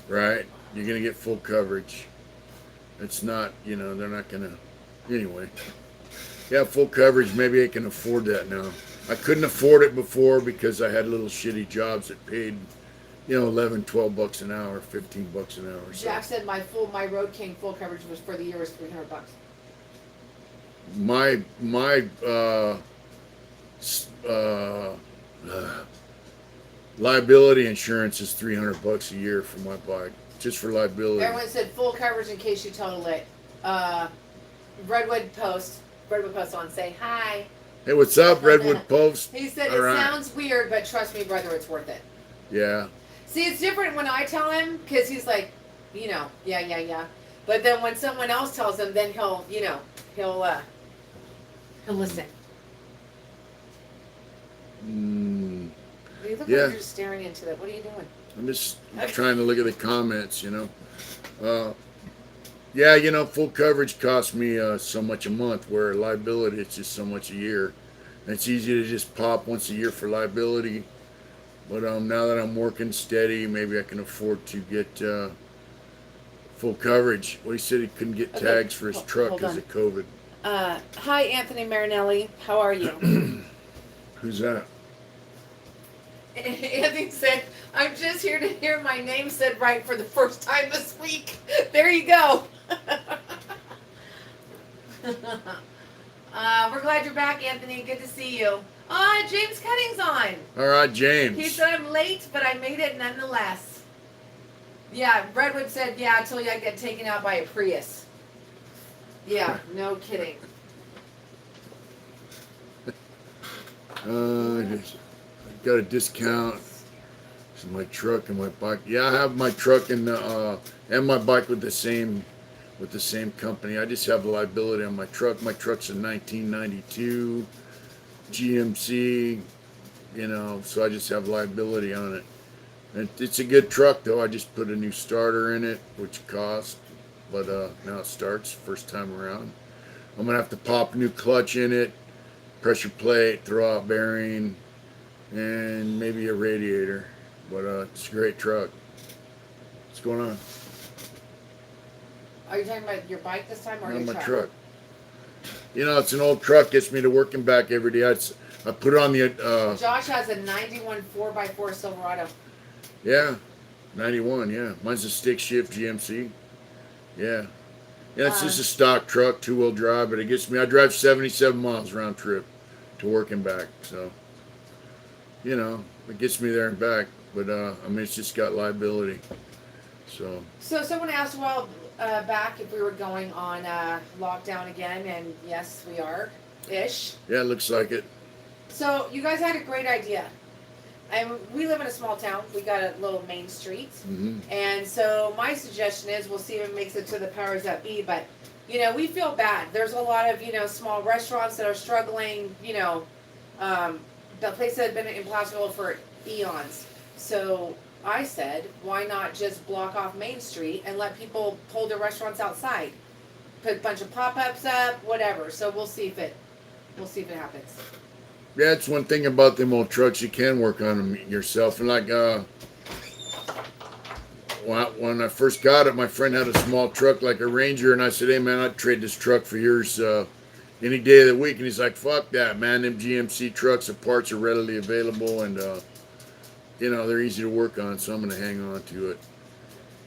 right, you're gonna get full coverage. It's not, they're not gonna. Anyway. Yeah, full coverage. Maybe I can afford that now. I couldn't afford it before because I had little shitty jobs that paid, $11, $12 an hour, $15 an hour. So. Jack said my Road King full coverage was for the year was $300. My liability insurance is $300 a year for my bike, just for liability. Everyone said full coverage in case you total it. Redwood Post on, say hi. Hey, what's up, Redwood Post? He said it sounds weird, but trust me, brother, it's worth it. Yeah. See, it's different when I tell him, because he's like, yeah. But then when someone else tells him, then he'll listen. You look like you're just staring into that. What are you doing? I'm just trying to look at the comments, Yeah, full coverage costs me so much a month, where liability, it's just so much a year. And it's easy to just pop once a year for liability. But now that I'm working steady, maybe I can afford to get full coverage. Well, he said he couldn't get tags for his truck because of COVID. Hi, Anthony Marinelli. How are you? Who's that? Anthony said, I'm just here to hear my name said right for the first time this week. There you go. We're glad you're back, Anthony. Good to see you. James Cutting's on. All right, James. He said I'm late, but I made it nonetheless. Yeah, Redwood said, until I get taken out by a Prius. Yeah, no kidding. I got a discount. So my truck and my bike. Yeah, I have my truck and my bike with the same company. I just have liability on my truck. My truck's a 1992 GMC, so I just have liability on it. And it's a good truck though. I just put a new starter in it, which cost, but now it starts first time around. I'm gonna have to pop a new clutch in it, pressure plate, throw out bearing, and maybe a radiator. But it's a great truck. What's going on? Are you talking about your bike this time or your my truck? It's an old truck. Gets me to work and back every day. I put it on the... Josh has a 91 4x4 Silverado. Yeah, 91, yeah. Mine's a stick shift GMC. Yeah. Yeah, it's just a stock truck, two-wheel drive, but it gets me... I drive 77 miles round trip to work and back, so... it gets me there and back. But, it's just got liability. So someone asked a while back if we were going on lockdown again, and yes, we are-ish. Yeah, it looks like it. So you guys had a great idea. And we live in a small town. We got a little main street. Mm-hmm. And so my suggestion is, we'll see if it makes it to the powers that be, but, we feel bad. There's a lot of, small restaurants that are struggling, the place that had been in Placerville for eons. So I said, why not just block off Main Street and let people pull their restaurants outside? Put a bunch of pop-ups up, whatever. So we'll see if it happens. Yeah, it's one thing about them old trucks. You can work on them yourself. And like, when I first got it, my friend had a small truck like a Ranger, and I said, hey man, I'd trade this truck for yours any day of the week. And he's like, fuck that, man. Them GMC trucks, the parts are readily available, and they're easy to work on, so I'm going to hang on to it.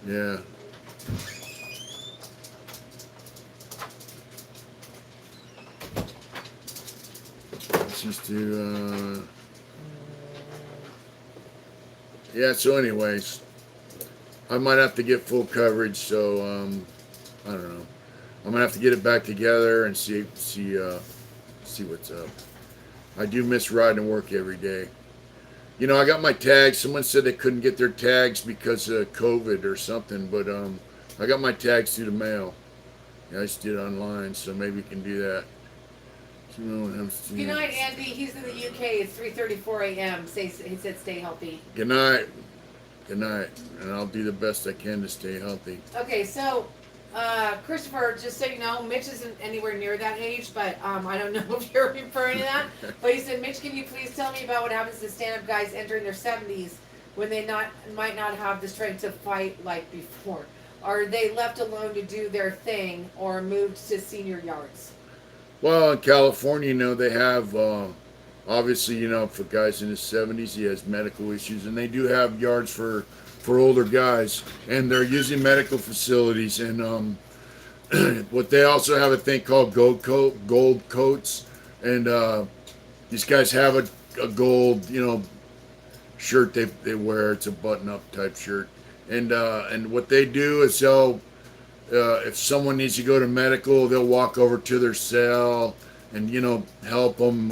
Yeah. license to, yeah, so anyways, I might have to get full coverage, so, I don't know. I'm gonna have to get it back together and see what's up. I do miss riding to work every day. You know, I got my tags. Someone said they couldn't get their tags because of COVID or something, but I got my tags through the mail. Yeah, I just did it online, so maybe you can do that. Good night, Andy. He's in the UK. It's 3:34 a.m. He said stay healthy. Good night. Good night. And I'll do the best I can to stay healthy. Okay, so Christopher, just so you know, Mitch isn't anywhere near that age, but I don't know if you're referring to that. But he said, Mitch, can you please tell me about what happens to stand-up guys entering their 70s when they might not have the strength to fight like before? Are they left alone to do their thing or moved to senior yards? Well, in California, you know, they have, obviously, you know, for guys in his 70s, he has medical issues, and they do have yards for older guys, and they're using medical facilities, and what they also have a thing called gold coats, and these guys have a gold, you know, shirt they wear. It's a button-up type shirt, and what they do is they'll if someone needs to go to medical, they'll walk over to their cell and, you know, help them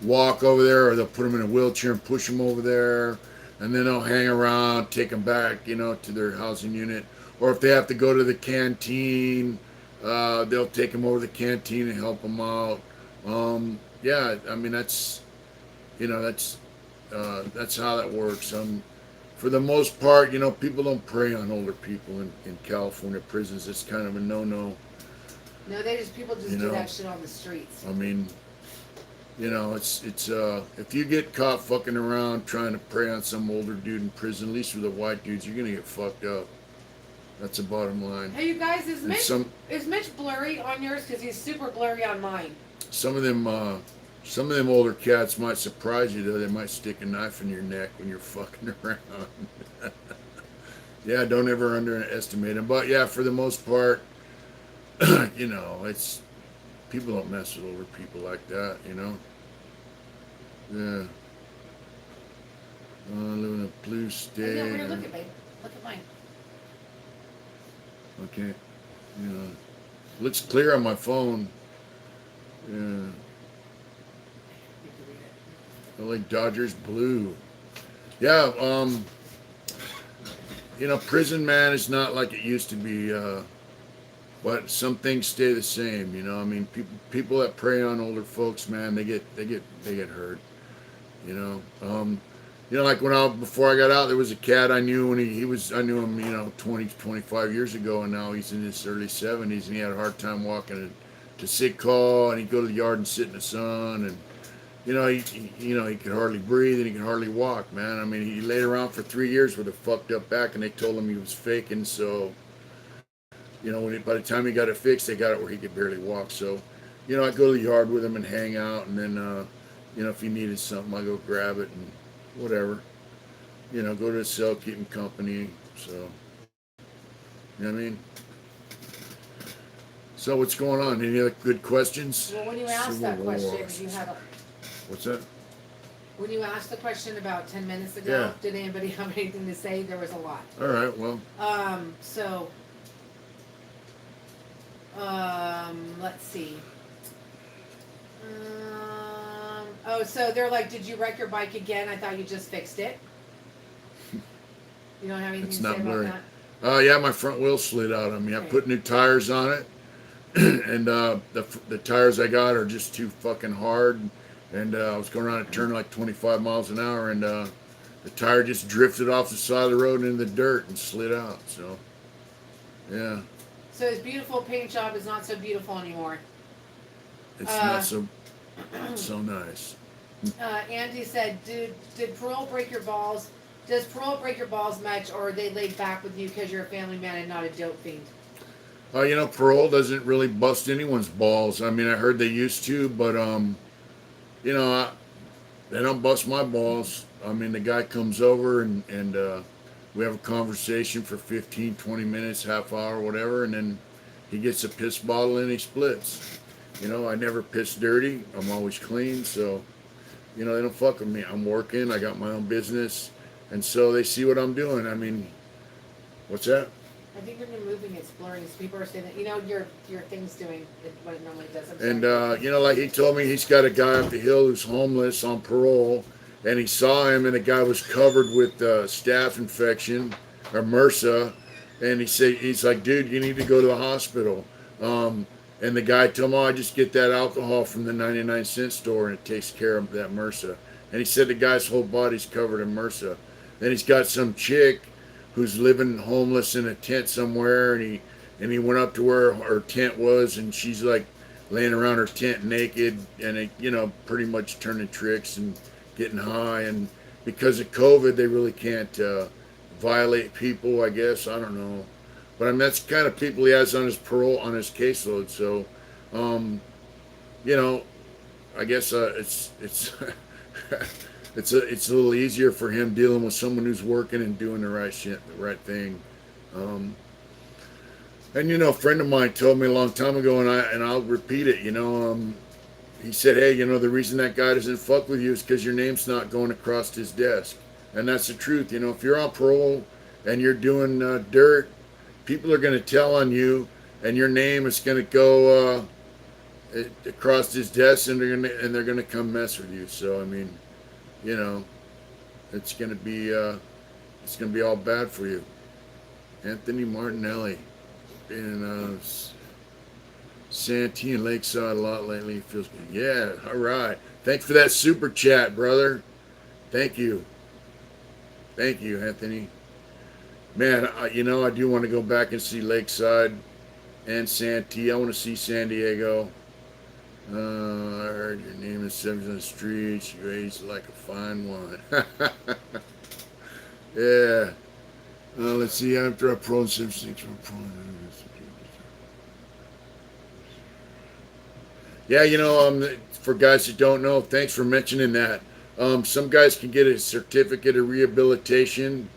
walk over there, or they'll put them in a wheelchair and push them over there, and then they'll hang around, take them back, you know, to their housing unit. Or if they have to go to the canteen, they'll take them over to the canteen and help them out. Yeah, I mean, that's, you know, that's how that works. For the most part, you know, people don't prey on older people in California prisons. It's kind of a no-no. No, people just do that shit on the streets. I mean, you know, it's if you get caught fucking around trying to prey on some older dude in prison, at least with the white dudes, you're gonna get fucked up. That's the bottom line. Hey, you guys, is Mitch blurry on yours? Because he's super blurry on mine. Some of them older cats might surprise you, though. They might stick a knife in your neck when you're fucking around. Yeah, don't ever underestimate them. But yeah, for the most part, you know, it's people don't mess with older people like that, you know. Yeah. I live in a blue state. Yeah, where you looking, babe? Look at mine. Okay. You know, looks clear on my phone. Yeah. I like Dodgers blue. Yeah, you know, prison, man, is not like it used to be. But some things stay the same, you know. I mean, people that prey on older folks, man, they get hurt. You know, like before I got out, there was a cat I knew when I knew him, you know, 25 years ago, and now he's in his early 70s, and he had a hard time walking to sick call, and he'd go to the yard and sit in the sun, and you know, he could hardly breathe and he could hardly walk, man. I mean, he laid around for 3 years with a fucked up back, and they told him he was faking. So, you know, by the time he got it fixed, they got it where he could barely walk. So, you know, I go to the yard with him and hang out, and then, you know, if he needed something, I go grab it and whatever. You know, go to the cell, keep him company. So, you know what I mean? So, what's going on? Any other good questions? Well, when you asked that question, you had a... What's that? When you asked the question about 10 minutes ago, Yeah. Did anybody have anything to say? There was a lot. All right, well. Let's see. So they're like, did you wreck your bike again? I thought you just fixed it. You don't have anything to say about that? Yeah, my front wheel slid out on me. I put new tires on it, and the tires I got are just too fucking hard. And I was going around a turn like 25 miles an hour, and the tire just drifted off the side of the road into the dirt and slid out. So, yeah. So his beautiful paint job is not so beautiful anymore. It's not so nice. Andy said, did parole break your balls? Does parole break your balls much, or are they laid back with you because you're a family man and not a dope fiend? You know, parole doesn't really bust anyone's balls. I mean, I heard they used to, but you know, they don't bust my balls. I mean, the guy comes over and we have a conversation for 15, 20 minutes, half hour, whatever, and then he gets a piss bottle and he splits. You know, I never piss dirty. I'm always clean. So, you know, they don't fuck with me. I'm working. I got my own business. And so they see what I'm doing. I mean, what's that? I think when you're moving, it's blurring. So people are saying that, your thing's doing what it normally does. I'm And, sorry. you know, like he told me he's got a guy up the hill who's homeless on parole. And he saw him, and the guy was covered with staph infection or MRSA. And he's like, dude, you need to go to the hospital. Um, and the guy told him, oh, I just get that alcohol from the 99-cent store, and it takes care of that MRSA. And he said the guy's whole body's covered in MRSA. Then he's got some chick who's living homeless in a tent somewhere, and he went up to where her tent was, and she's like laying around her tent naked, and pretty much turning tricks and getting high. And because of COVID, they really can't violate people, I guess. I don't know, but I mean that's the kind of people he has on his parole, on his caseload. So, um, you know, I guess it's it's a little easier for him dealing with someone who's working and doing the right shit, the right thing. Um, and a friend of mine told me a long time ago, and I'll repeat it. He said, "Hey, the reason that guy doesn't fuck with you is because your name's not going across his desk," and that's the truth. If you're on parole and you're doing dirt, people are going to tell on you, and your name is going to go across his desk, and they're gonna come mess with you. So I mean, you know, it's gonna be all bad for you. Anthony Martinelli in Santee and Lakeside a lot lately. Feels good. Yeah, all right. Thanks for that super chat, brother. Thank you, Anthony. Man, I do want to go back and see Lakeside and Santee. I want to see San Diego. I heard your name is Sevens on the streets. You age like a fine wine. Yeah. Let's see. After I pro 76 for pro. Yeah, for guys that don't know, thanks for mentioning that. Some guys can get a certificate of rehabilitation,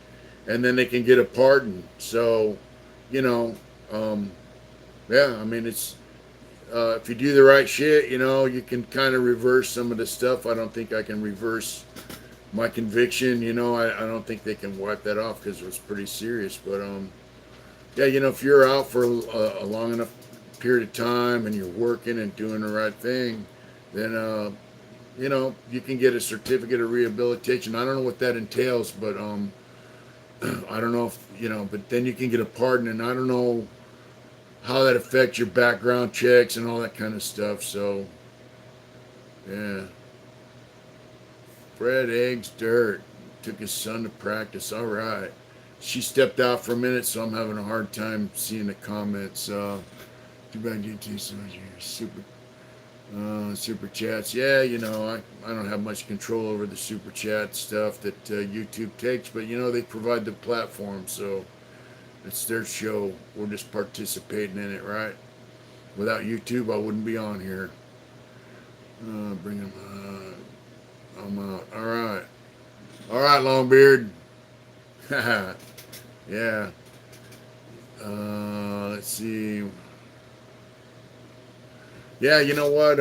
and then they can get a pardon. So, you know, um, yeah, I mean, if you do the right shit, you can kind of reverse some of the stuff. I don't think I can reverse my conviction. I don't think they can wipe that off because it was pretty serious. But yeah, if you're out for a long enough period of time and you're working and doing the right thing, then you can get a certificate of rehabilitation. I don't know what that entails, but I don't know if but then you can get a pardon, and I don't know how that affects your background checks and all that kind of stuff. So yeah. Fred Eggs Dirt took his son to practice. All right. She stepped out for a minute, so I'm having a hard time seeing the comments. Too bad you two so much super chats. Yeah, I don't have much control over the super chat stuff that YouTube takes, but they provide the platform, so it's their show. We're just participating in it, right? Without YouTube, I wouldn't be on here. Bring them. I'm out. All right. All right, Longbeard. Yeah. Let's see. Yeah, you know what?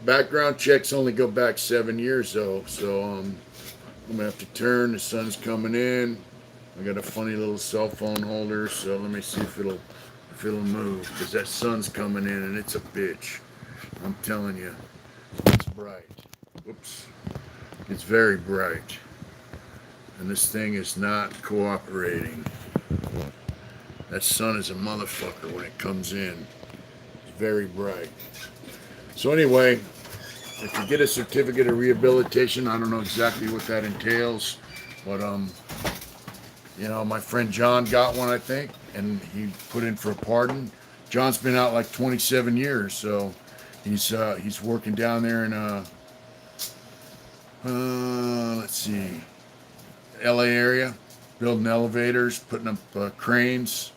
Background checks only go back 7 years though, so I'm gonna have to turn. The sun's coming in. I got a funny little cell phone holder, so let me see if it'll move, because that sun's coming in and it's a bitch. I'm telling you, it's bright. Whoops. It's very bright. And this thing is not cooperating. That sun is a motherfucker when it comes in. It's very bright. So anyway, if you get a certificate of rehabilitation, I don't know exactly what that entails, but my friend John got one, I think, and he put in for a pardon. John's been out like 27 years, so he's working down there in let's see, LA area, building elevators, putting up cranes.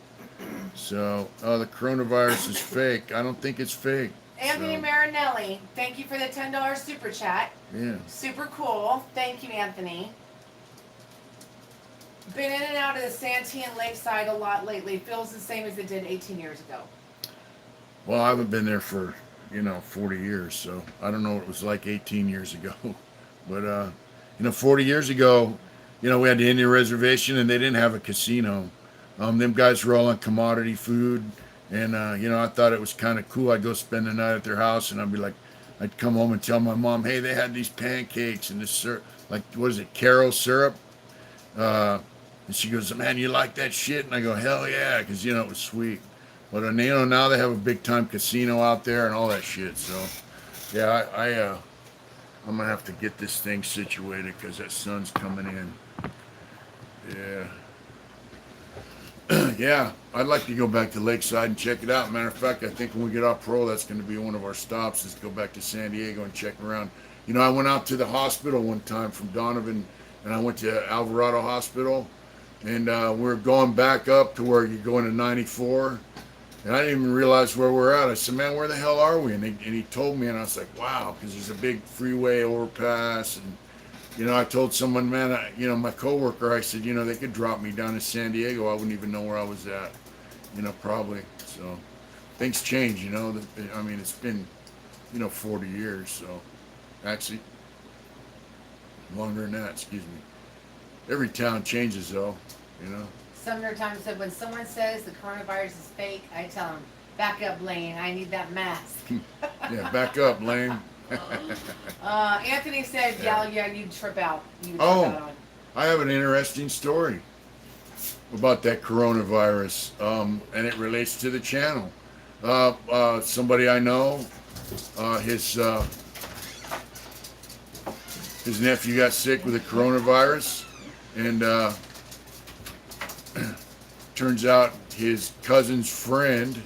So, the coronavirus is fake. I don't think it's fake. Anthony So, Marinelli, thank you for the $10 super chat. yeah. Super cool. Thank you, Anthony. Been in and out of the Santee and Lakeside a lot lately. Feels the same as it did 18 years ago. Well, I haven't been there for 40 years, so I don't know what it was like 18 years ago. But 40 years ago, we had the Indian reservation and they didn't have a casino. Them guys were all on commodity food, and I thought it was kind of cool. I'd go spend the night at their house, and I'd come home and tell my mom, hey, they had these pancakes and this syrup, like what is it, Caro syrup? Uh, and she goes, man, you like that shit? And I go, hell yeah, because it was sweet. But now they have a big time casino out there and all that shit. So yeah, I'm gonna have to get this thing situated because that sun's coming in. Yeah. Yeah, I'd like to go back to Lakeside and check it out. Matter of fact, I think when we get off parole, that's going to be one of our stops is go back to San Diego and check around. I went out to the hospital one time from Donovan, and I went to Alvarado Hospital, and we're going back up to where you go into 94, and I didn't even realize where we're at. I said, man, where the hell are we? And he told me, and I was like, wow, because there's a big freeway overpass, and I told someone, man, my coworker, I said, they could drop me down in San Diego. I wouldn't even know where I was at, probably. So things change, I mean, it's been, 40 years. So actually, longer than that, excuse me. Every town changes, though, you know. Sumner Times said, when someone says the coronavirus is fake, I tell them, back up, Lane. I need that mask. Yeah, back up, Lane. Anthony said, yeah, you'd trip out. I have an interesting story about that coronavirus, and it relates to the channel. Somebody I know, his nephew got sick with the coronavirus, and turns out his cousin's friend,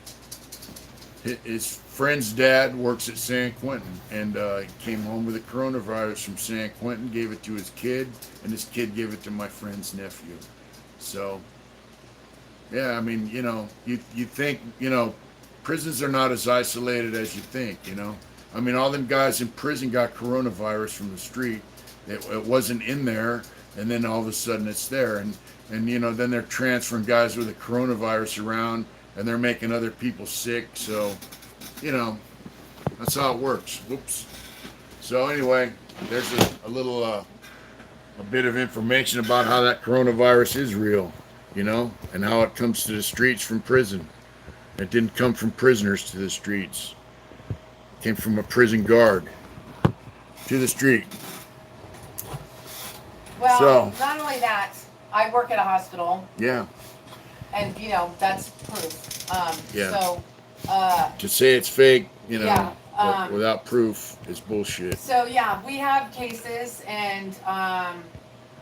his friend's dad works at San Quentin, and he came home with the coronavirus from San Quentin, gave it to his kid, and his kid gave it to my friend's nephew. So, yeah, I mean, you think, prisons are not as isolated as you think, I mean, all them guys in prison got coronavirus from the street. It wasn't in there, and then all of a sudden it's there. And then they're transferring guys with the coronavirus around, and they're making other people sick. So, that's how it works. Whoops. So anyway, there's a little, a bit of information about how that coronavirus is real, and how it comes to the streets from prison. It didn't come from prisoners to the streets. It came from a prison guard to the street. Well, not only that, I work at a hospital. Yeah. And, that's proof. Yeah. So, to say it's fake, yeah, but without proof is bullshit. So, yeah, we have cases, and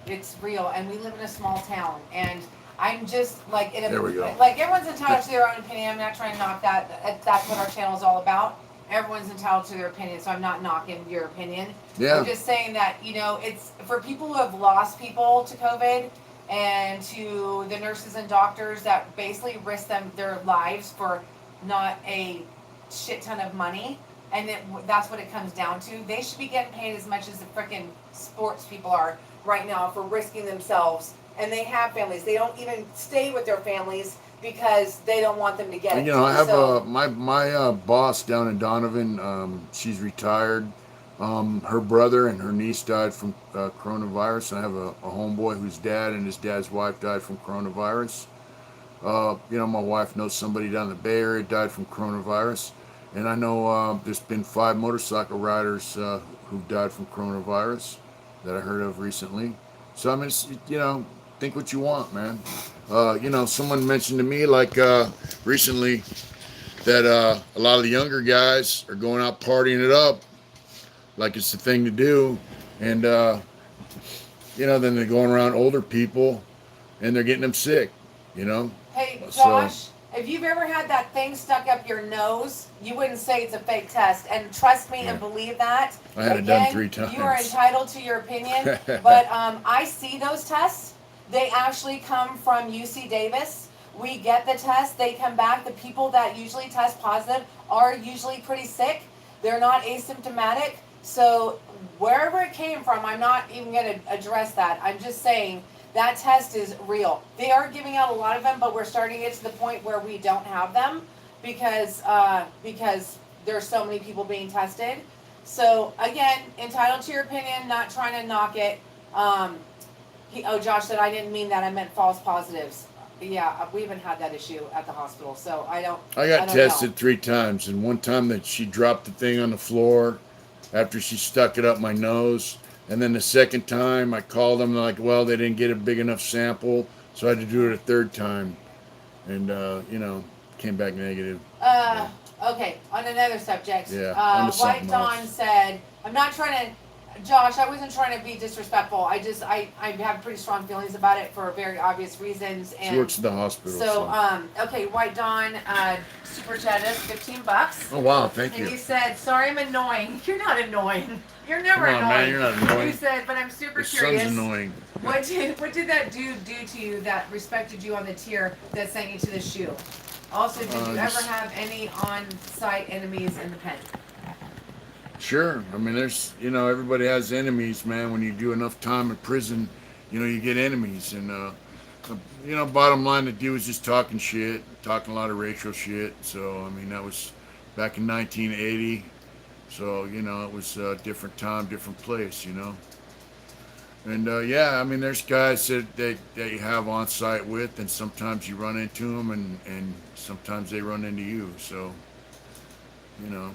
it's real. And we live in a small town. And I'm just, like, there we go. Like, everyone's entitled to their own opinion. I'm not trying to knock that. That's what our channel is all about. Everyone's entitled to their opinion, so I'm not knocking your opinion. Yeah. I'm just saying that, it's for people who have lost people to COVID, and to the nurses and doctors that basically risk their lives for not a shit ton of money, and that's what it comes down to. They should be getting paid as much as the freaking sports people are right now for risking themselves, and they have families. They don't even stay with their families because they don't want them to get it. I have my boss down in Donovan. She's retired. Her brother and her niece died from coronavirus. And I have a homeboy whose dad and his dad's wife died from coronavirus. My wife knows somebody down in the Bay Area died from coronavirus. And I know there's been 5 motorcycle riders who've died from coronavirus that I heard of recently. So, I mean, think what you want, man. Someone mentioned to me, like, recently that a lot of the younger guys are going out partying it up like it's the thing to do. And, then they're going around older people and they're getting them sick, Hey, Josh, if you've ever had that thing stuck up your nose, you wouldn't say it's a fake test. And trust me and believe that. I had it done 3 times. You are entitled to your opinion. But I see those tests. They actually come from UC Davis. We get the test. They come back. The people that usually test positive are usually pretty sick. They're not asymptomatic. So wherever it came from, I'm not even going to address that. I'm just saying that test is real. They are giving out a lot of them, but we're starting to get to the point where we don't have them because there's so many people being tested. So again, entitled to your opinion, not trying to knock it. Josh said I didn't mean that. I meant false positives. Yeah, we haven't had that issue at the hospital, so I don't. I got don't tested know. 3 times, and one time that she dropped the thing on the floor after she stuck it up my nose, and then the second time I called them like, well, they didn't get a big enough sample, so I had to do it a third time, and came back negative. Okay. On another subject. Yeah, onto White something Dawn else. said, "I'm not trying to." Josh, I wasn't trying to be disrespectful. I have pretty strong feelings about it for very obvious reasons. And She works at the hospital. so, okay, White Dawn, super chat us $15. Oh wow, thank And you. he said, "Sorry, I'm annoying." You're not annoying. You're never Come on, annoying. man, you're not annoying. He said, "But I'm super Your curious. son's annoying. What did that dude do to you that respected you on the tier that sent you to the shoe? Also, did you ever have any on-site enemies in the pen?" Sure. I mean, there's, everybody has enemies, man. When you do enough time in prison, you get enemies. And, bottom line, the dude was just talking shit, talking a lot of racial shit. So, I mean, that was back in 1980. So, it was a different time, different place, And, yeah, I mean, there's guys that you have on site with, and sometimes you run into them, and sometimes they run into you. So, you know.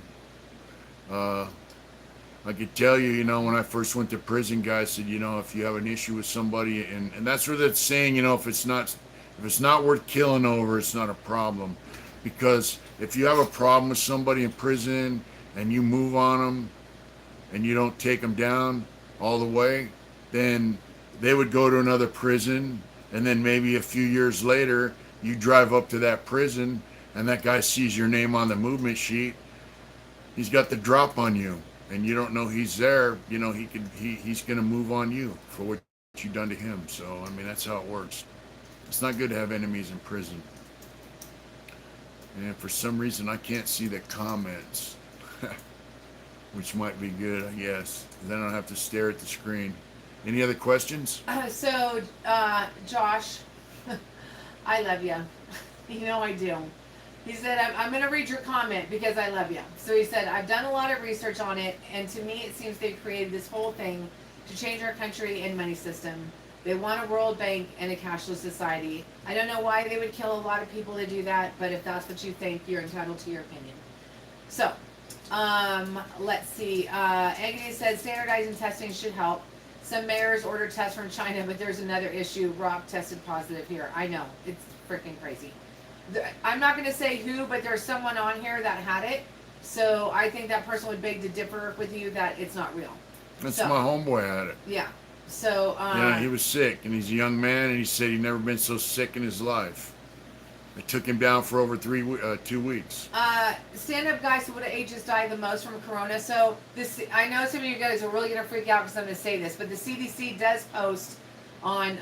I could tell you, when I first went to prison, guys said, if you have an issue with somebody, and that's where that's saying, if it's not worth killing over, it's not a problem. Because if you have a problem with somebody in prison and you move on them and you don't take them down all the way, then they would go to another prison, and then maybe a few years later, you drive up to that prison and that guy sees your name on the movement sheet. He's got the drop on you, and you don't know he's there. He's gonna move on you for what you've done to him. So I mean, that's how it works. It's not good to have enemies in prison. And for some reason, I can't see the comments, which might be good, I guess. Then I don't have to stare at the screen. Any other questions? Josh, I love you. You know I do. He said, I'm going to read your comment because I love you. So he said, "I've done a lot of research on it, and to me it seems they've created this whole thing to change our country and money system. They want a world bank and a cashless society. I don't know why they would kill a lot of people to do that, but if that's what you think, you're entitled to your opinion." So, let's see. Agony said, "Standardizing testing should help. Some mayors order tests from China, but there's another issue. Rock tested positive here." I know. It's freaking crazy. I'm not going to say who, but there's someone on here that had it. So I think that person would beg to differ with you that it's not real. That's my homeboy had it. Yeah. So. He was sick, and he's a young man, and he said he'd never been so sick in his life. It took him down for over 2 weeks. Stand-up guys who would have ages die the most from corona. So this, I know some of you guys are really going to freak out because I'm going to say this, but the CDC does post on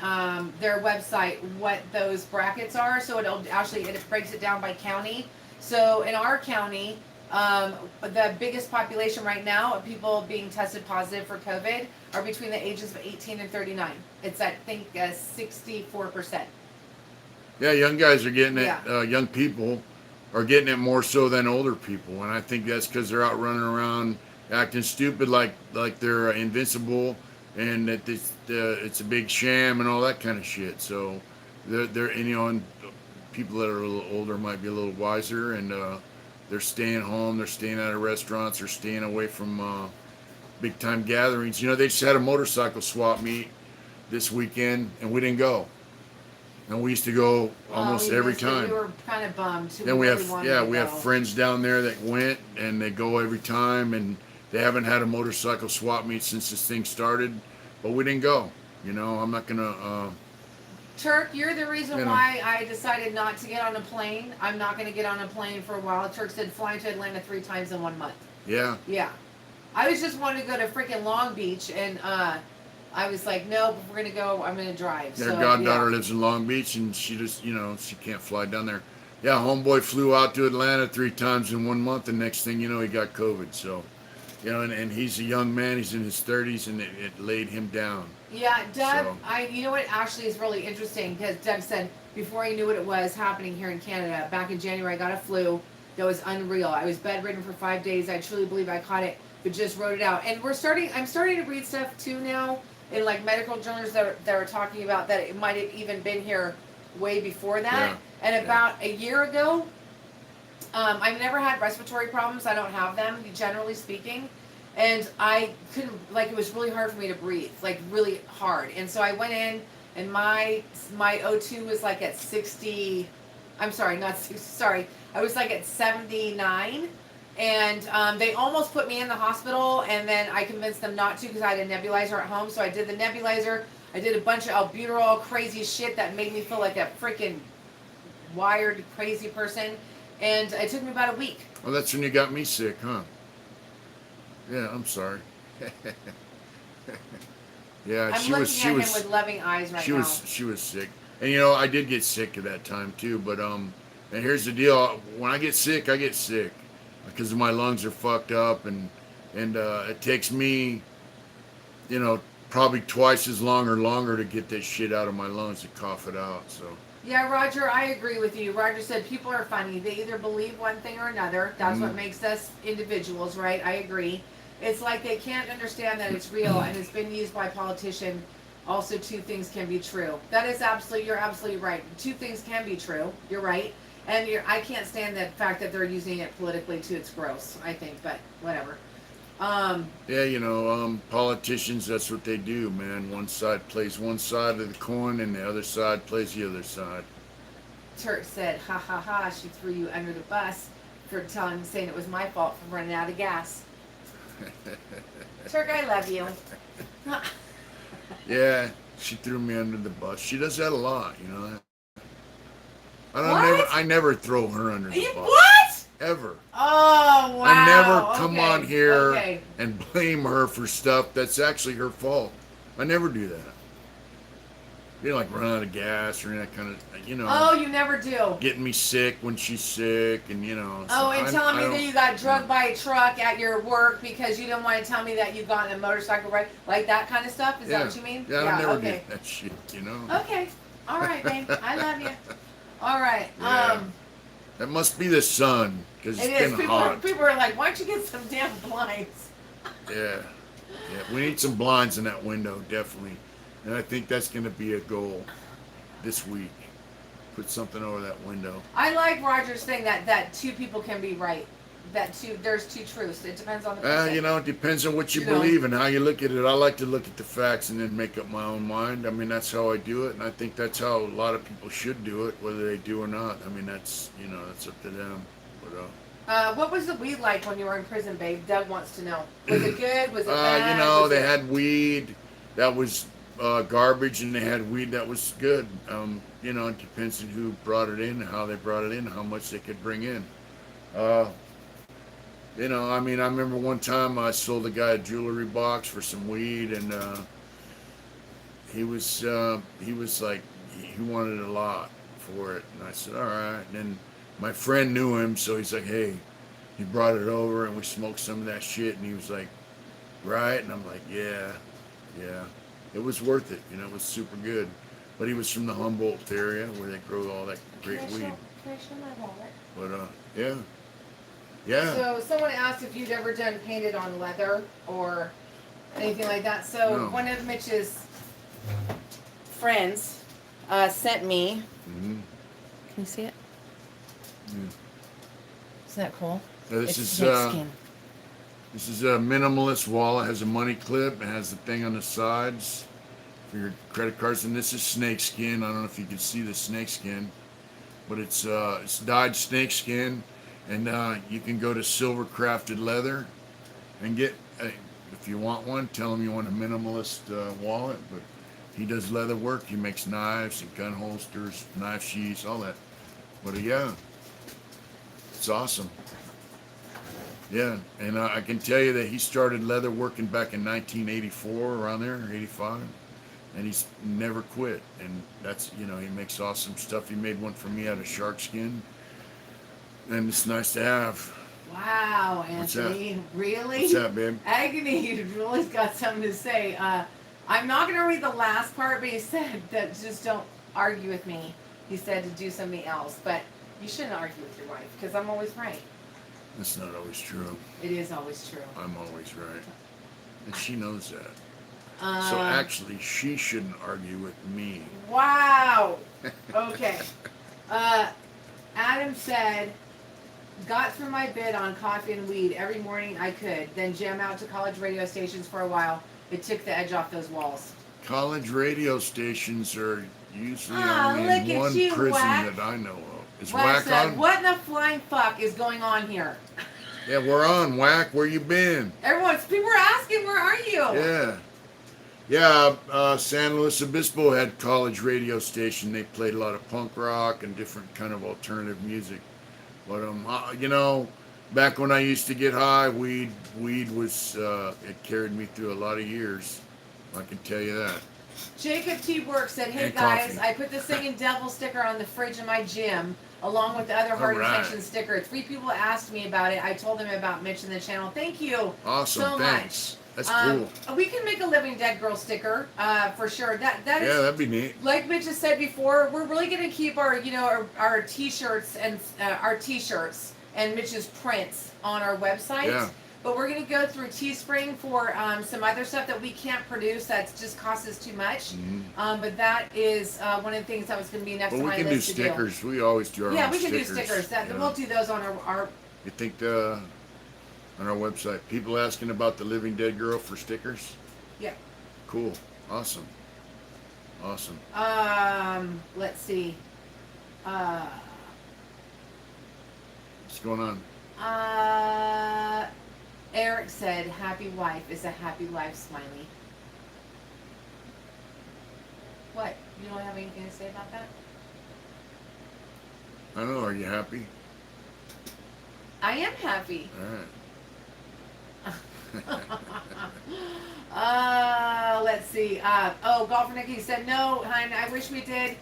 their website what those brackets are. So it breaks it down by county. So in our county, the biggest population right now of people being tested positive for COVID are between the ages of 18 and 39. It's I think 64%. Yeah, young guys are getting it. Yeah. Young people are getting it more so than older people, and I think that's because they're out running around acting stupid, like they're invincible, and that it's a big sham and all that kind of shit. So they're and people that are a little older might be a little wiser, and they're staying home, they're staying out of restaurants, they're staying away from big time gatherings. They just had a motorcycle swap meet this weekend, and we didn't go. And we used to go almost every time. We were kind of bummed. Then we have friends down there that went, and they go every time, and they haven't had a motorcycle swap meet since this thing started, but we didn't go. I'm not gonna. Turk, you're the reason why I decided not to get on a plane. I'm not gonna get on a plane for a while. Turk said flying to Atlanta 3 times in 1 month. Yeah. Yeah, I was just wanting to go to freaking Long Beach, and I was like, no, if we're gonna go, I'm gonna drive. Their goddaughter lives in Long Beach, and she just, she can't fly down there. Yeah, homeboy flew out to Atlanta 3 times in 1 month, and next thing you know, he got COVID. So, and he's a young man, he's in his 30s, and it laid him down. Yeah, Doug, you know what actually is really interesting, because Doug said before he knew what it was happening here in Canada, back in January, I got a flu. that was unreal. I was bedridden for 5 days. I truly believe I caught it, but just wrote it out. And I'm starting to read stuff too now in like medical journals that are talking about that it might have even been here way before that. Yeah. And about a year ago, I've never had respiratory problems. I don't have them, generally speaking. And I couldn't, like, it was really hard for me to breathe, like really hard. And so I went in, and my O2 was like at 60. I'm sorry, not 60. Sorry, I was like at 79. And they almost put me in the hospital, and then I convinced them not to because I had a nebulizer at home. So I did the nebulizer. I did a bunch of albuterol crazy shit that made me feel like a freaking wired crazy person. And it took me about a week. Well, that's when you got me sick, huh? Yeah, I'm sorry. Yeah, I'm looking at him with loving eyes right now. She was sick, and you know I did get sick at that time too. But and here's the deal: when I get sick because my lungs are fucked up, and it takes me, you know, probably twice as long or longer to get that shit out of my lungs to cough it out. So. Yeah, Roger, I agree with you. Roger said people are funny. They either believe one thing or another. That's what makes us individuals, right? I agree. It's like they can't understand that it's real and it's been used by politicians. Also, two things can be true. You're absolutely right. Two things can be true. You're right. And I can't stand the fact that they're using it politically too. It's gross, I think, but whatever. Yeah, you know, politicians, that's what they do, man. One side plays one side of the coin and the other side plays the other side. Turk said, ha ha ha, she threw you under the bus for saying it was my fault for running out of gas. Turk, I love you. Yeah, she threw me under the bus. She does that a lot, you know. I never throw her under the bus. What? Ever. Oh, wow. I never come on here Okay. and blame her for stuff that's actually her fault. I never do that. You know, like run out of gas or that kind of, you know. Oh, you never do. Getting me sick when she's sick, and you know. Oh, and telling me that you got drugged by a truck at your work because you didn't want to tell me that you got in a motorcycle wreck, like that kind of stuff. Is that what you mean? Yeah, I never do that shit, you know. Okay. All right, babe. I love you. All right. Yeah. That must be the sun, because it's been hot. People are like, why don't you get some damn blinds? Yeah. We need some blinds in that window, definitely. And I think that's going to be a goal this week. Put something over that window. I like Roger's thing that two people can be right. There's two truths. It depends on the person. You know, it depends on what you believe and how you look at it. I like to look at the facts and then make up my own mind. I mean, that's how I do it, and I think that's how a lot of people should do it, whether they do or not. I mean, that's up to them. But, what was the weed like when you were in prison, babe? Doug wants to know. Was it good? Was it bad? You know, they had weed that was garbage, and they had weed that was good. You know, it depends on who brought it in, how they brought it in, how much they could bring in. You know, I mean, I remember one time I sold a guy a jewelry box for some weed, and he was like, he wanted a lot for it, and I said, all right. And then my friend knew him, so he's like, hey, he brought it over, and we smoked some of that shit, and he was like, right? And I'm like, yeah, it was worth it, you know, it was super good. But he was from the Humboldt area where they grow all that great weed. Can I show my wallet? But yeah. So someone asked if you'd ever done painted on leather or anything like that. So No. One of Mitch's friends sent me. Mm-hmm. Can you see it? Yeah. Isn't that cool? This It's is snake skin. This is a minimalist wallet. It has a money clip. It has the thing on the sides for your credit cards. And this is snake skin. I don't know if you can see the snake skin, but it's dyed snake skin. And you can go to Silver Crafted Leather and get, if you want one, tell him you want a minimalist wallet. But he does leather work. He makes knives and gun holsters, knife sheaths, all that. But yeah, it's awesome. Yeah, and I can tell you that he started leather working back in 1984, around there, 85, and he's never quit. And that's, you know, he makes awesome stuff. He made one for me out of shark skin, and it's nice to have. Wow, What's Anthony. that? Really? What's that, babe? Agony, you really got something to say. I'm not going to read the last part, but he said that just don't argue with me. He said to do something else. But You shouldn't argue with your wife because I'm always right. That's not always true. It is always true. I'm always right. And she knows that. So Um, actually, she shouldn't argue with me. Wow. Okay. Adam said, got through my bid on coffee and weed every morning I could, then jam out to college radio stations for a while. It took the edge off those walls. College radio stations are usually Ah, only look in at one you, prison Whack. that I know of. Is Whack Whack said, on? what in the flying fuck is going on here? Yeah, we're on. Whack, where you been? People are asking, where are you? Yeah. Yeah, San Luis Obispo had college radio station. They played a lot of punk rock and different kind of alternative music. But back when I used to get high, weed was it carried me through a lot of years. I can tell you that. Jacob T. Work said, hey And guys, coffee. I put the Singing Devil sticker on the fridge in my gym, along with the other Hard All right. Intention sticker. 3 people asked me about it. I told them about Mitch and the channel. Thank you Awesome, so thanks. much. That's cool. We can make a Living Dead Girl sticker, for sure. That Yeah, is, that'd be neat. like Mitch has said before, we're really going to keep our T-shirts and our T-shirts and Mitch's prints on our website. Yeah. But we're going to go through Teespring for some other stuff that we can't produce that just costs us too much. Mm-hmm. But that is one of the things that was going to be next But on we my can do list to do. stickers. We always do our Yeah, own we can stickers. do stickers. We'll do those on our You think on our website, people asking about the Living Dead Girl for stickers? yeah. Cool. Awesome. Let's see. What's going on? Eric said, happy wife is a happy life, Smiley. What? You don't have anything to say about that? I don't know. Are you happy? I am happy. All right. Let's see. Golfer Nikki said, no, hon, I wish we did.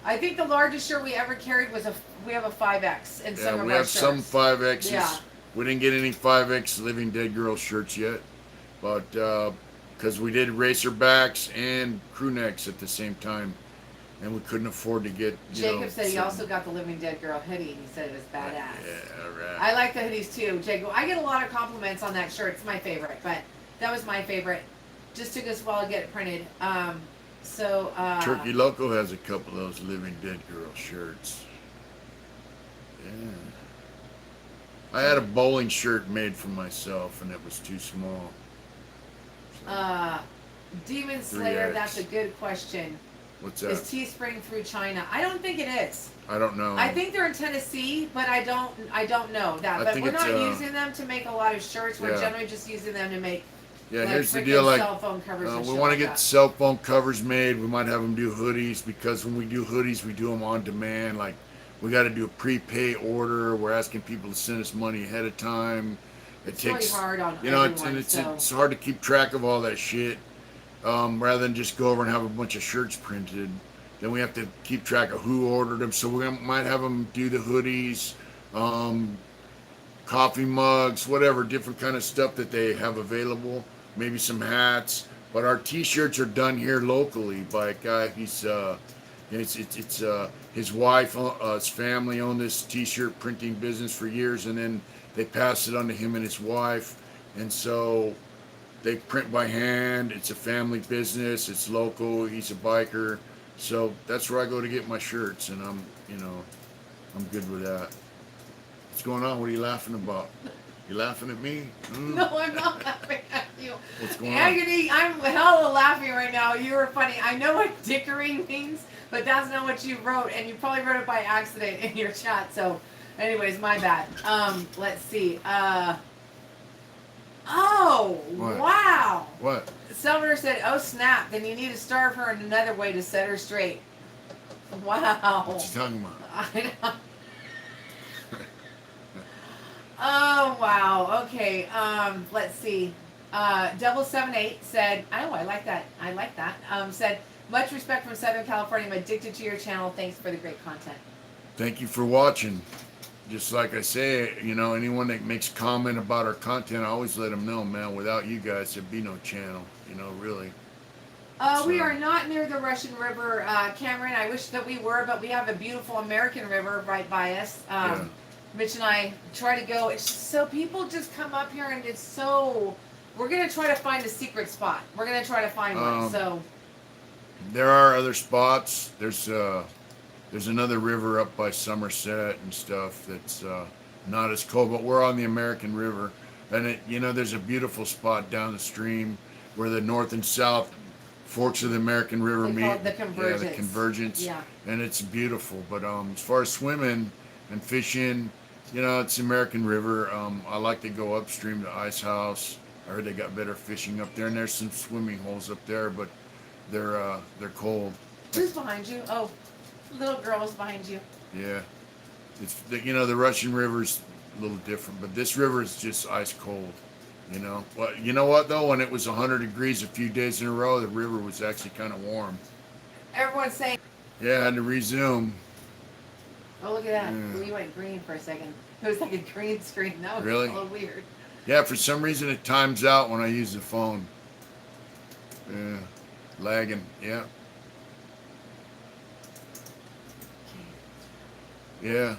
I think the largest shirt we ever carried was we have a 5X in some Yeah, of we our have shirts. some 5Xs. Yeah. We didn't get any 5X Living Dead Girl shirts yet, but because we did racerbacks and crew necks at the same time, and we couldn't afford to get. Jacob said he also got the Living Dead Girl hoodie. He said it was badass. Yeah, all right. I like the hoodies too, Jacob. I get a lot of compliments on that shirt. It's my favorite, but that was my favorite. Just took us a while to get it printed. Turkey Loco has a couple of those Living Dead Girl shirts. Yeah. I had a bowling shirt made for myself, and it was too small. So, Demon Slayer, 3X. that's a good question. what's Is that? Teespring through China? I don't think it is. I don't know. I think they're in Tennessee, but I don't know that. I But think we're it's, not using them to make a lot of shirts. We're yeah. generally just using them to make Yeah, like here's the freaking deal. Like, cell phone covers and we shit want to like get that. cell phone covers made. We might have them do hoodies because when we do hoodies, we do them on demand. Like, we got to do a prepay order. We're asking people to send us money ahead of time. It's really hard on everyone, It's hard to keep track of all that shit. Rather than just go over and have a bunch of shirts printed, then we have to keep track of who ordered them. So we might have them do the hoodies, coffee mugs, whatever, different kind of stuff that they have available. Maybe some hats. But our T-shirts are done here locally by a guy. He's his wife, his family owned this T-shirt printing business for years, and then they passed it on to him and his wife, and so they print by hand. It's a family business. It's local. He's a biker, so that's where I go to get my shirts, and I'm good with that. What's going on? What are you laughing about? You laughing at me? No, I'm not laughing at you. What's going on? Agony, I'm hella laughing right now. You were funny. I know what dickering means, but that's not what you wrote, and you probably wrote it by accident in your chat. So, anyways, my bad. Let's see. Oh, What? wow. What? Sumner said, "Oh snap! Then you need to starve her in another way to set her straight." Wow. What you talking about? I know. Oh wow. Okay. Let's see. 778 said, "Oh, I like that. I like that." Said, "Much respect from Southern California. I'm addicted to your channel. Thanks for the great content." Thank you for watching. Just like I say, anyone that makes comment about our content, I always let them know, man, without you guys, there'd be no channel, really. We are not near the Russian River, Cameron. I wish that we were, but we have a beautiful American river right by us. Yeah. Mitch and I try to go. It's just, so people just come up here, and it's so. We're gonna try to find a secret spot. We're gonna try to find one. So there are other spots. There's another river up by Somerset and stuff that's not as cold, but we're on the American River, and there's a beautiful spot down the stream where the north and south forks of the American River they meet. call it the convergence. Yeah, the convergence. Yeah. And it's beautiful. But as far as swimming and fishing, it's the American River. I like to go upstream to Ice House. I heard they got better fishing up there, and there's some swimming holes up there, but they're cold. Who's behind you? Oh, little girl's behind you. Yeah. It's the Russian River's a little different, but this river is just ice cold. Well, you know what though? When it was 100 degrees a few days in a row, the river was actually kind of warm. Everyone's saying. Yeah, I had to resume. Oh, look at that! Yeah. Well, you went green for a second. It was like a green screen. That was really? A little weird. Yeah, for some reason it times out when I use the phone. Yeah, lagging. Yeah. Yeah.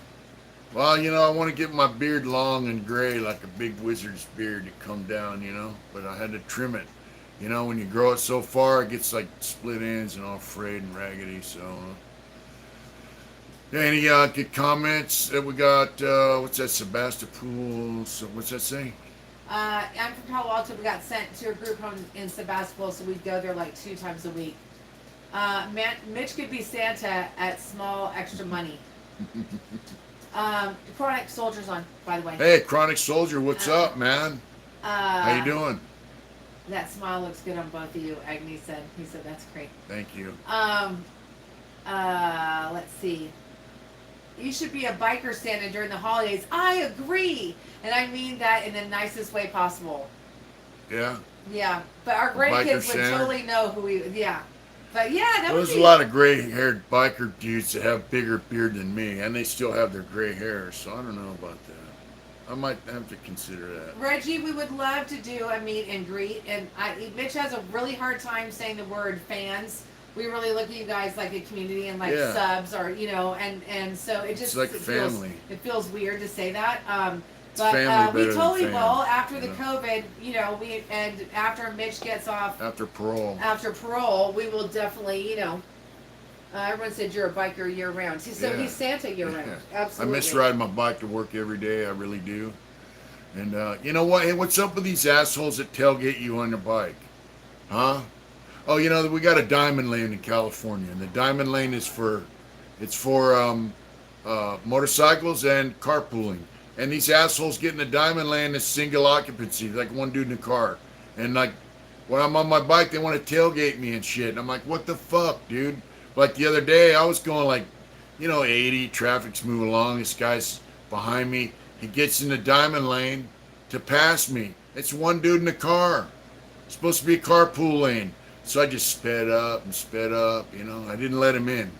Well, I want to get my beard long and gray like a big wizard's beard to come down, but I had to trim it. When you grow it so far, it gets like split ends and all frayed and raggedy, so. Yeah, any good comments that we got? What's that, Sebastopol? So what's that say? I'm from Palo Alto. We got sent to a group home in Sebastopol, so we'd go there like 2 times a week. Mitch could be Santa at small extra money. Chronic Soldier's on, by the way. Hey, Chronic Soldier, what's up, man? How you doing? That smile looks good on both of you, Agni said. He said that's great. Thank you. Let's see. You should be a biker Santa during the holidays. I agree, and I mean that in the nicest way possible. Yeah. Yeah, but our grandkids would totally know who we. Yeah. But yeah, that was. There's a lot of gray-haired biker dudes that have bigger beard than me, and they still have their gray hair. So I don't know about that. I might have to consider that. Reggie, we would love to do a meet and greet, and Mitch has a really hard time saying the word fans. We really look at you guys like a community and like subs, or and so it just it's like family. It feels weird to say that. But we totally will after the COVID, and after Mitch gets off. After parole. After parole, we will definitely, everyone said you're a biker year round. So he's Santa year round. Absolutely. I miss riding my bike to work every day. I really do. And you know what? Hey, what's up with these assholes that tailgate you on their bike? Huh? Oh, we got a diamond lane in California, and the diamond lane is for motorcycles and carpooling. And these assholes get in the diamond lane is single occupancy, like one dude in a car. And like when I'm on my bike, they want to tailgate me and shit. And I'm like, what the fuck, dude? Like the other day, I was going like, 80, traffic's moving along. This guy's behind me. He gets in the diamond lane to pass me. It's one dude in a car. It's supposed to be a carpool lane. So I just sped up. I didn't let him in,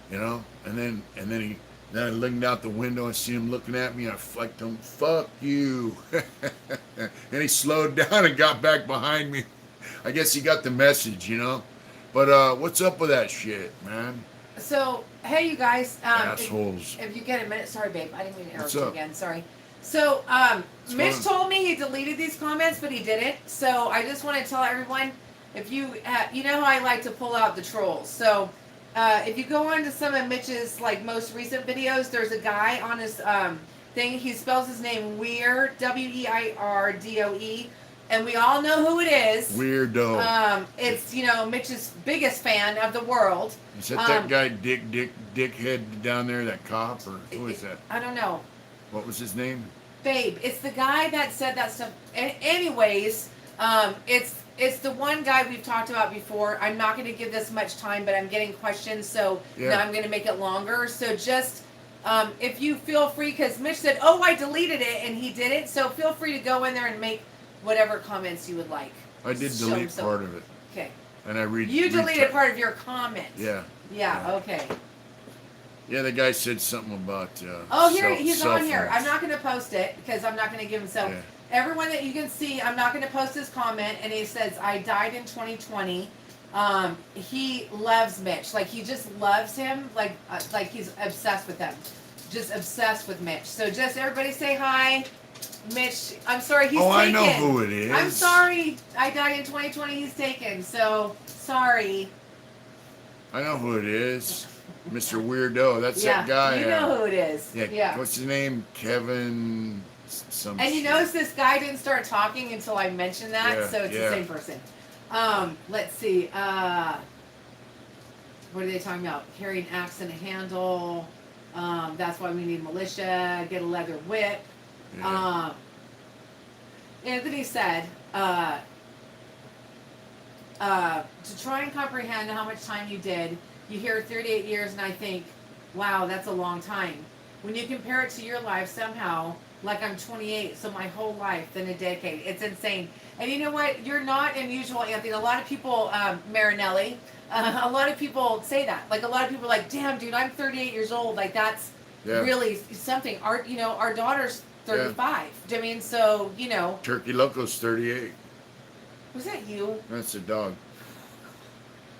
and then I looked out the window and see him looking at me. I like him, fuck you. And he slowed down and got back behind me. I guess he got the message, But what's up with that shit, man? So, hey, you guys. Assholes. If you get a minute, sorry, babe. I didn't mean to interrupt you again. Sorry. So, Mitch told me he deleted these comments, but he didn't. So, I just want to tell everyone, if you, how I like to pull out the trolls. So, if you go on to some of Mitch's most recent videos, there's a guy on his thing. He spells his name Weird, Weirdoe, and we all know who it is. Weirdo. It's Mitch's biggest fan of the world. Is that guy Dickhead down there, that cop, or who is that? I don't know. What was his name? Babe, it's the guy that said that stuff. Anyways, it's the one guy we've talked about before. I'm not going to give this much time, but I'm getting questions, so now I'm going to make it longer. So just, if you feel free, because Mitch said, oh, I deleted it, and he did it, so feel free to go in there and make whatever comments you would like. I did delete part of it. Okay. And I read. You deleted part of your comment. Yeah. Yeah, okay. Yeah, the guy said something about. He's on here. I'm not going to post it, because I'm not going to give him everyone that you can see, I'm not going to post his comment, and he says, I died in 2020. He loves Mitch. Like he just loves him. Like he's obsessed with him. Just obsessed with Mitch. So just everybody say hi. Mitch, I'm sorry he's taken. I know who it is. I'm sorry I died in 2020. He's taken. So sorry. I know who it is. Mr. Weirdo. That's that guy. You know who it is. Yeah. What's his name? Kevin. And you notice this guy didn't start talking until I mentioned that, so it's the same person. Let's see. What are they talking about? Carry an axe and a handle. That's why we need militia. Get a leather whip. Yeah. Anthony said, to try and comprehend how much time you did, you hear 38 years and I think, wow, that's a long time. When you compare it to your life somehow, like I'm 28, so my whole life, then a decade. It's insane. And you know what? You're not unusual, Anthony. A lot of people, Marinelli, a lot of people say that. Like a lot of people are like, damn, dude, I'm 38 years old. Like that's really something. Our daughter's 35. I mean, so, Turkey Loco's 38. Was that you? That's a dog.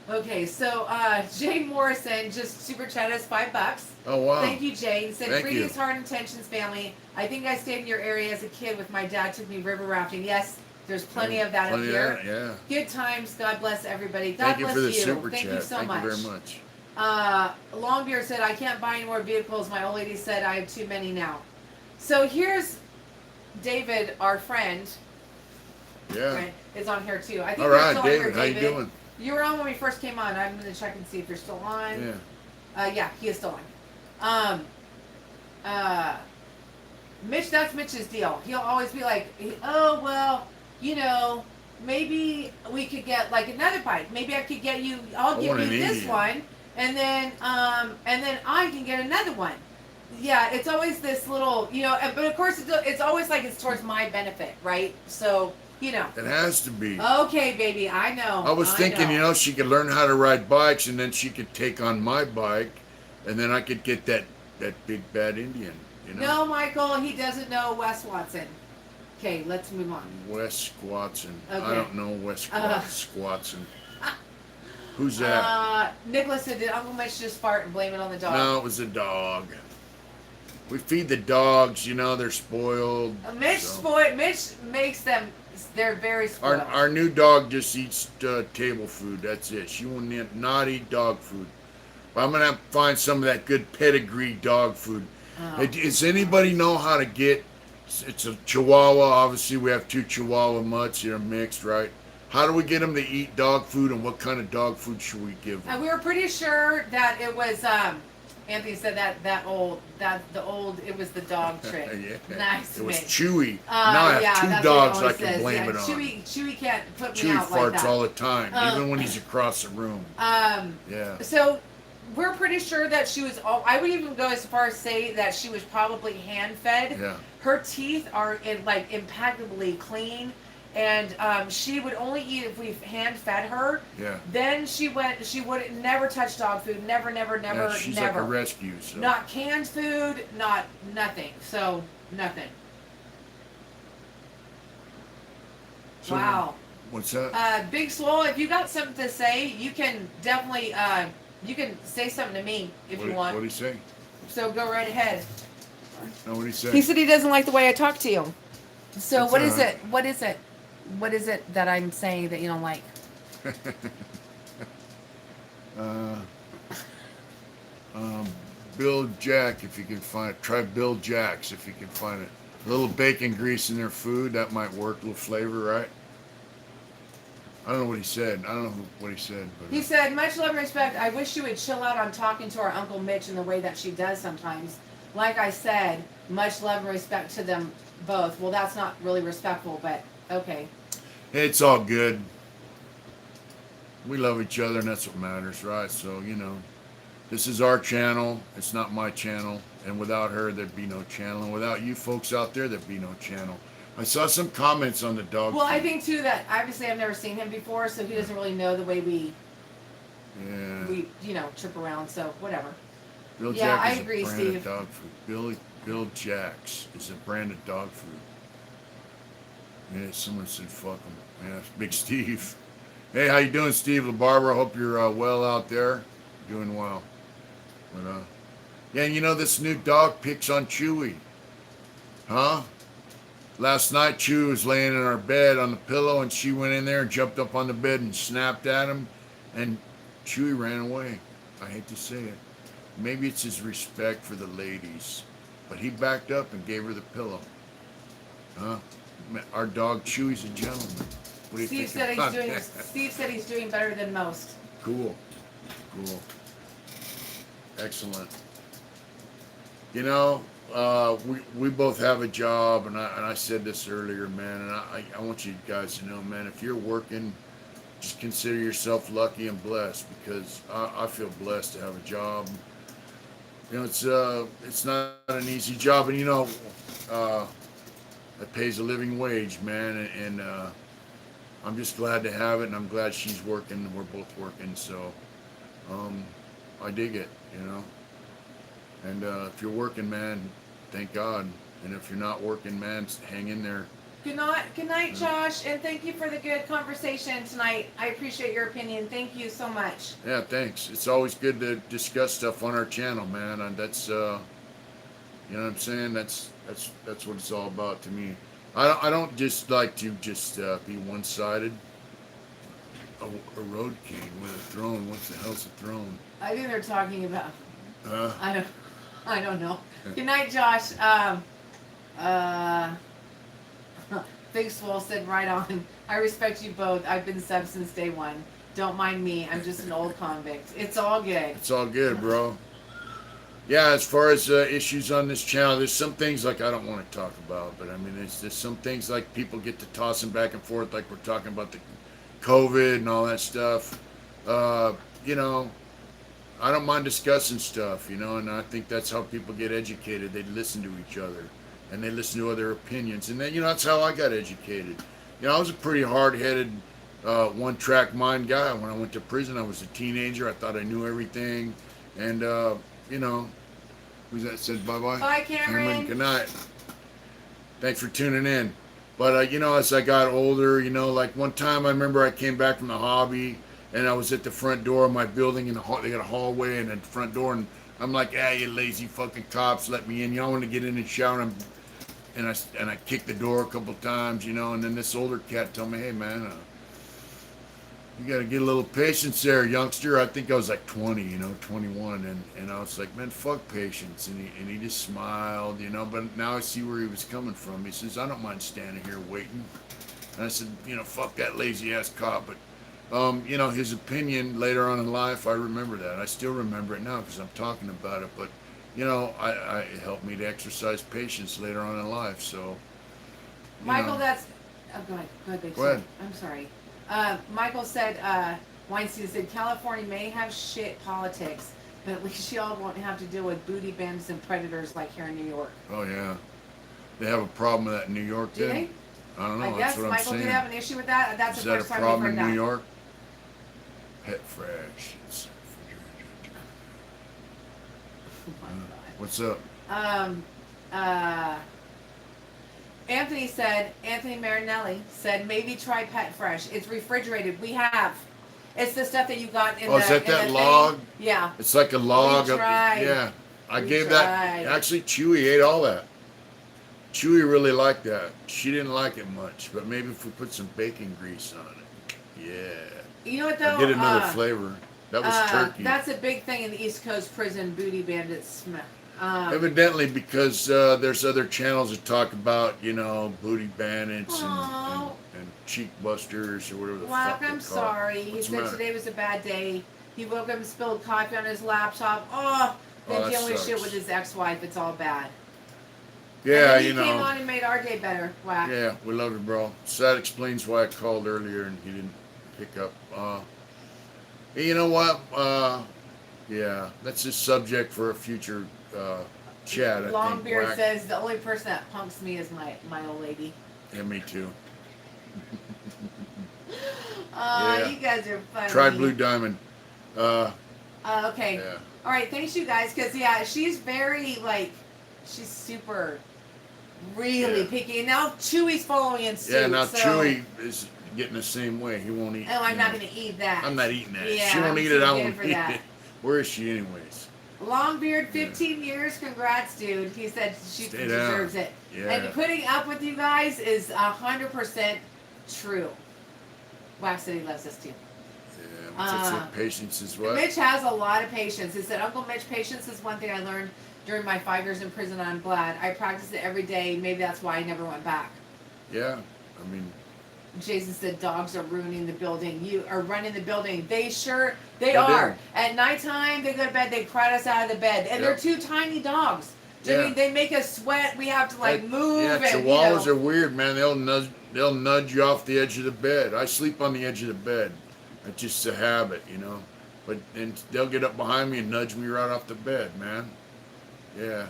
Okay, so Jane Morrison just super chatted us $5. Oh wow! Thank you, Jane. Said Thank greetings, you. Hard Intentions family. I think I stayed in your area as a kid with my dad. Took me river rafting. Yes, there's plenty of that up here. Yeah. Good times. God bless everybody. God Thank you bless for the you. super Thank chat. you so Thank much. you very much. Longbeard said I can't buy any more vehicles. My old lady said I have too many now. So here's David, our friend. Yeah. Right, is on here too. I think All you're right, still David. on here, David. How you doing? You were on when we first came on. I'm going to check and see if you're still on. Yeah. Yeah, he is still on. Mitch, that's Mitch's deal. He'll always be like, oh, well, maybe we could get like another bike. Maybe I could get you, I'll give you this one. And then I can get another one. Yeah, it's always this little, but of course it's always like it's towards my benefit, right? So, It has to be. Okay, baby, I know. I was thinking, she could learn how to ride bikes, and then she could take on my bike, and then I could get that big bad Indian. No, Michael, he doesn't know Wes Watson. Okay, let's move on. Wes Squatson. Okay. I don't know Wes Squatson. Who's that? Nicholas said, did Uncle Mitch just fart and blame it on the dog? No, it was a dog. We feed the dogs, they're spoiled. Mitch makes them, they're very spoiled. Our new dog just eats table food. That's it. She will not eat dog food. But I'm going to have to find some of that good pedigree dog food. Does anybody know how to get, it's a Chihuahua. Obviously, we have 2 Chihuahua mutts here mixed, right? How do we get them to eat dog food, and what kind of dog food should we give them? We were pretty sure that it was, Anthony said it was the dog trick. Yeah. Nice, It was Mitch. Chewy. Now I have 2 dogs I can blame it on. Chewy can't put me Chewy out like that. farts all the time, even when he's across the room. Yeah. So we're pretty sure that she was I would even go as far as say that she was probably hand fed. Yeah. Her teeth are impeccably clean. And she would only eat if we hand fed her. Yeah. Then she would never touch dog food. Never. Yeah, she's like a rescue. So. Not canned food, nothing. So, nothing. So, wow. What's that? Big Swole, if you got something to say, you can definitely, you can say something to me if you want. What'd he say? So go right ahead. No, what'd he say? He said he doesn't like the way I talk to you. So That's what is right. it? What is it? What is it that I'm saying that you don't like? Bill Jack, if you can find it. Try Bill Jack's if you can find it. A little bacon grease in their food, that might work. A little flavor, right? I don't know what he said. I don't know what he said. But, He said, much love and respect. I wish she would chill out on talking to our Uncle Mitch in the way that she does sometimes. Like I said, much love and respect to them both. Well, that's not really respectful, but okay. It's all good. We love each other, and that's what matters, right? So, this is our channel. It's not my channel. And without her, there'd be no channel. And without you folks out there, there'd be no channel. I saw some comments on the dog. Well, I think, too, that obviously I've never seen him before, so he doesn't really know the way we trip around, so whatever. Bill Yeah, Jack I is agree, a brand Steve. of dog food. Bill Jack's is a brand of dog food. Yeah, someone said fuck him. Yeah, Big Steve. Hey, how you doing, Steve LaBarbera? Hope you're well out there. Doing well. But, yeah, you know this new dog picks on Chewy, huh? Last night, Chewy was laying in our bed on the pillow, and she went in there and jumped up on the bed and snapped at him, and Chewy ran away. I hate to say it. Maybe it's his respect for the ladies, but he backed up and gave her the pillow. Huh? Our dog Chewy's a gentleman. What do you Steve think said he's about doing. that? Steve said he's doing better than most. Cool. Cool. Excellent. You know, we both have a job, and I said this earlier, man, and I want you guys to know, man, if you're working, just consider yourself lucky and blessed, because I feel blessed to have a job. You know, it's not an easy job, and you know, uh, it pays a living wage, man, and I'm just glad to have it, and I'm glad she's working, and we're both working, so um, I dig it, you know. And if you're working, man, thank God. And if you're not working, man, hang in there. Good night, Josh, and thank you for the good conversation tonight. I appreciate your opinion. Thank you so much. Yeah, thanks. It's always good to discuss stuff on our channel, man. And that's, you know what I'm saying? That's what it's all about to me. I don't just like to just be one-sided. A road king with a throne. What the hell's a throne? I think they're talking about. Uh, I don't know. Good night, Josh. Uh, Big Swole said right on. I respect you both. I've been sub since day one. Don't mind me. I'm just an old convict. It's all good. it's all good, bro. Yeah, as far as issues on this channel, there's some things like I don't want to talk about, but I mean, there's some things like people get to tossing back and forth, like we're talking about the COVID and all that stuff. You know, I don't mind discussing stuff, you know, and I think that's how people get educated. They listen to each other, and they listen to other opinions, and then, you know, that's how I got educated. You know, I was a pretty hard-headed, one-track mind guy. When I went to prison, I was a teenager. I thought I knew everything, and you know, who's that said bye-bye? Bye, Cameron. Good night. Thanks for tuning in. But you know, as I got older, you know, like one time I remember I came back from the hobby, and I was at the front door of my building, and they got a hallway and a front door, and I'm like, ah, you lazy fucking cops, let me in. You know, I want to get in and shower, and I kicked the door a couple times, you know, and then this older cat told me, hey man, you got to get a little patience there, youngster. I think I was like 20, you know, 21, and I was like, man, fuck patience, and he just smiled, you know. But now I see where he was coming from. He says, I don't mind standing here waiting. And I said, you know, fuck that lazy ass cop. But you know, his opinion later on in life, I remember that. I still remember it now because I'm talking about it. But you know, it helped me to exercise patience later on in life. So, Michael, know. that's. Oh, go ahead. Go ahead, Big Go ahead. I'm sorry. Michael said, Weinstein said, California may have shit politics, but at least y'all won't have to deal with booty bandits and predators like here in New York. Oh yeah, they have a problem with that in New York. Do then? they? I don't know. I that's guess, what I'm Michael, do saying. you have an issue with that? That's Is the that a first time problem we've in heard New that. York? Pet fresh. Oh my God. What's up? Uh, Anthony Marinelli said, maybe try Pet Fresh. It's refrigerated. We have. It's the stuff that you got in Oh, the is that in that the log? thing. Yeah. It's like a log. We tried. Yeah, I We gave tried. that. Actually, Chewy ate all that. Chewy really liked that. She didn't like it much, but maybe if we put some bacon grease on it, yeah. You know what though? I'll get another flavor. That was turkey. That's a big thing in the East Coast prison, booty bandits. Evidently, because there's other channels that talk about, you know, booty bandits and cheek busters or whatever the fuck they call I'm it. sorry. He What's the said matter? today was a bad day. He woke up and spilled coffee on his laptop. Oh, then that dealing with sucks. shit with his ex-wife. It's all bad. Yeah, and then you he came know. on and made our day better. Whack. Yeah, we love you, bro. So that explains why I called earlier and he didn't pick up. Hey, you know what? Yeah, that's a subject for a future chat. I think. Longbeard Whack. says the only person that punks me is my old lady. Yeah, me too. You guys are funny. Try Blue Diamond. Okay. Yeah. All right. Thanks, you guys. Because yeah, she's very she's super, really picky. And now Chewy's following in suit. Yeah, now so. Chewy is getting the same way. He won't eat. Oh, I'm not going to eat that. I'm not eating that. Yeah, She won't I'm eat too it. I good won't for eat that. it. Where is she, anyways? Longbeard, 15 years. Congrats, dude. He said she Stay deserves down. it. Yeah. And putting up with you guys is 100% true. Wax said he loves us too. Yeah, what's that say? Patience is what? Mitch has a lot of patience. He said, Uncle Mitch, patience is one thing I learned during my 5 years in prison. I'm glad. I practice it every day. Maybe that's why I never went back. Yeah, I mean. Jason said dogs are ruining the building. You are running the building. They are. At nighttime, they go to bed. They crowd us out of the bed, and they're 2 tiny dogs. I mean, they make us sweat. We have to move. Yeah, and, Chihuahuas are weird, man. They'll nudge you off the edge of the bed. I sleep on the edge of the bed. It's just a habit, But then they'll get up behind me and nudge me right off the bed, man. Yeah,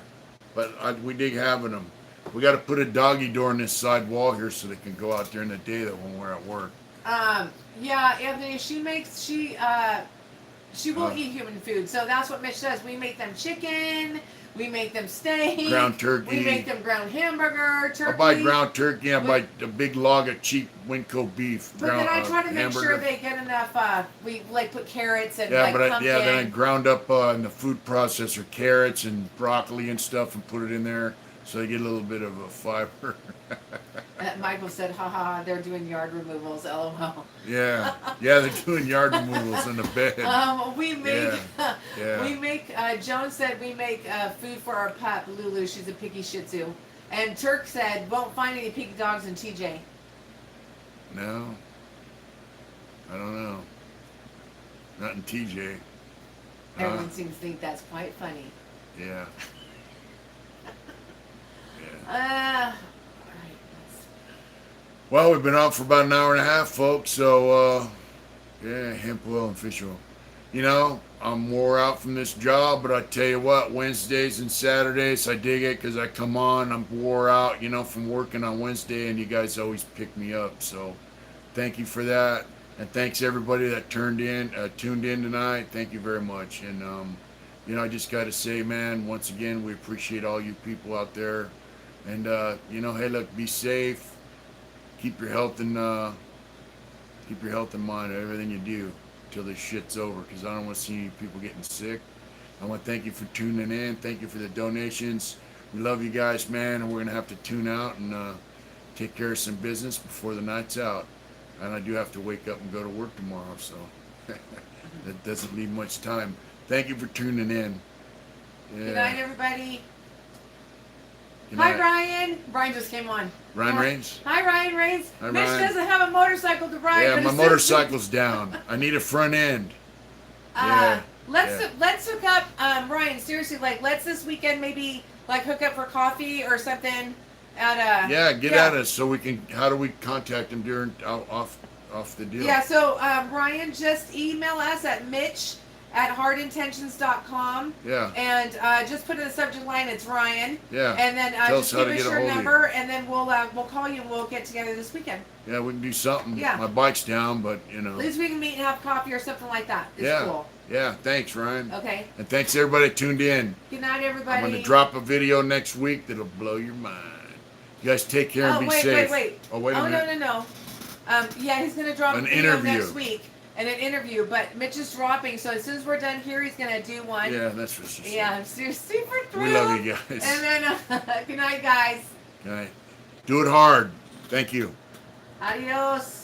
but we dig having them. We got to put a doggy door in this side wall here so they can go out during the day that when we're at work. Yeah, Anthony, she will eat human food. So that's what Mitch does. We make them chicken. We make them steak. Ground turkey. We make them ground hamburger, turkey. I buy ground turkey. I buy a big log of cheap Winco beef. But then I try to make sure they get enough. We put carrots and pumpkin. Then I ground up in the food processor carrots and broccoli and stuff and put it in there so they get a little bit of a fiber. Michael said, "Ha ha ha! They're doing yard removals." LOL. Yeah, they're doing yard removals in the bed. We make. Yeah. We make. Joan said we make food for our pup Lulu. She's a picky Shih Tzu. And Turk said won't find any picky dogs in TJ. No. I don't know. Not in TJ. Everyone seems to think that's quite funny. Yeah. Well, we've been out for about an hour and a half, folks. So, hemp oil and fish oil. I'm wore out from this job, but I tell you what, Wednesdays and Saturdays, I dig it because I come on, I'm wore out, from working on Wednesday, and you guys always pick me up. So, thank you for that, and thanks everybody that tuned in tonight. Thank you very much. And I just got to say, man, once again, we appreciate all you people out there. And hey, look, be safe. Keep your health in mind, everything you do, till this shit's over. Because I don't want to see any people getting sick. I want to thank you for tuning in. Thank you for the donations. We love you guys, man. And we're gonna have to tune out and take care of some business before the night's out. And I do have to wake up and go to work tomorrow, so that doesn't leave much time. Thank you for tuning in. Yeah. Good night, everybody. Good Hi, night. Ryan. Brian just came on. Ryan Rains? Hi, Ryan Rains. Hi, Mitch Ryan. doesn't have a motorcycle to ride. Yeah, but my it's motorcycle's down. I need a front end. Let's hook up, Ryan. Seriously, let's this weekend maybe hook up for coffee or something. At at us so we can. How do we contact him during off the deal? Yeah. So Ryan, just email us at mitch@hardintentions.com. Yeah. And just put in the subject line, it's Ryan. Yeah. And then just give us your number, and then we'll call you and we'll get together this weekend. Yeah, we can do something. Yeah. My bike's down, but At least we can meet and have coffee or something like that. It's cool. Yeah. Thanks, Ryan. Okay. And thanks everybody that tuned in. Good night, everybody. I'm gonna drop a video next week that'll blow your mind. You guys take care and be safe. Wait. Oh, wait a minute. No. He's gonna drop An a video interview next week. And an interview, but Mitch is dropping, so as soon as we're done here, he's gonna do one. Yeah, that's what she said. Yeah, I'm super thrilled. We love you guys. And then, good night, guys. Good night. Do it hard. Thank you. Adios.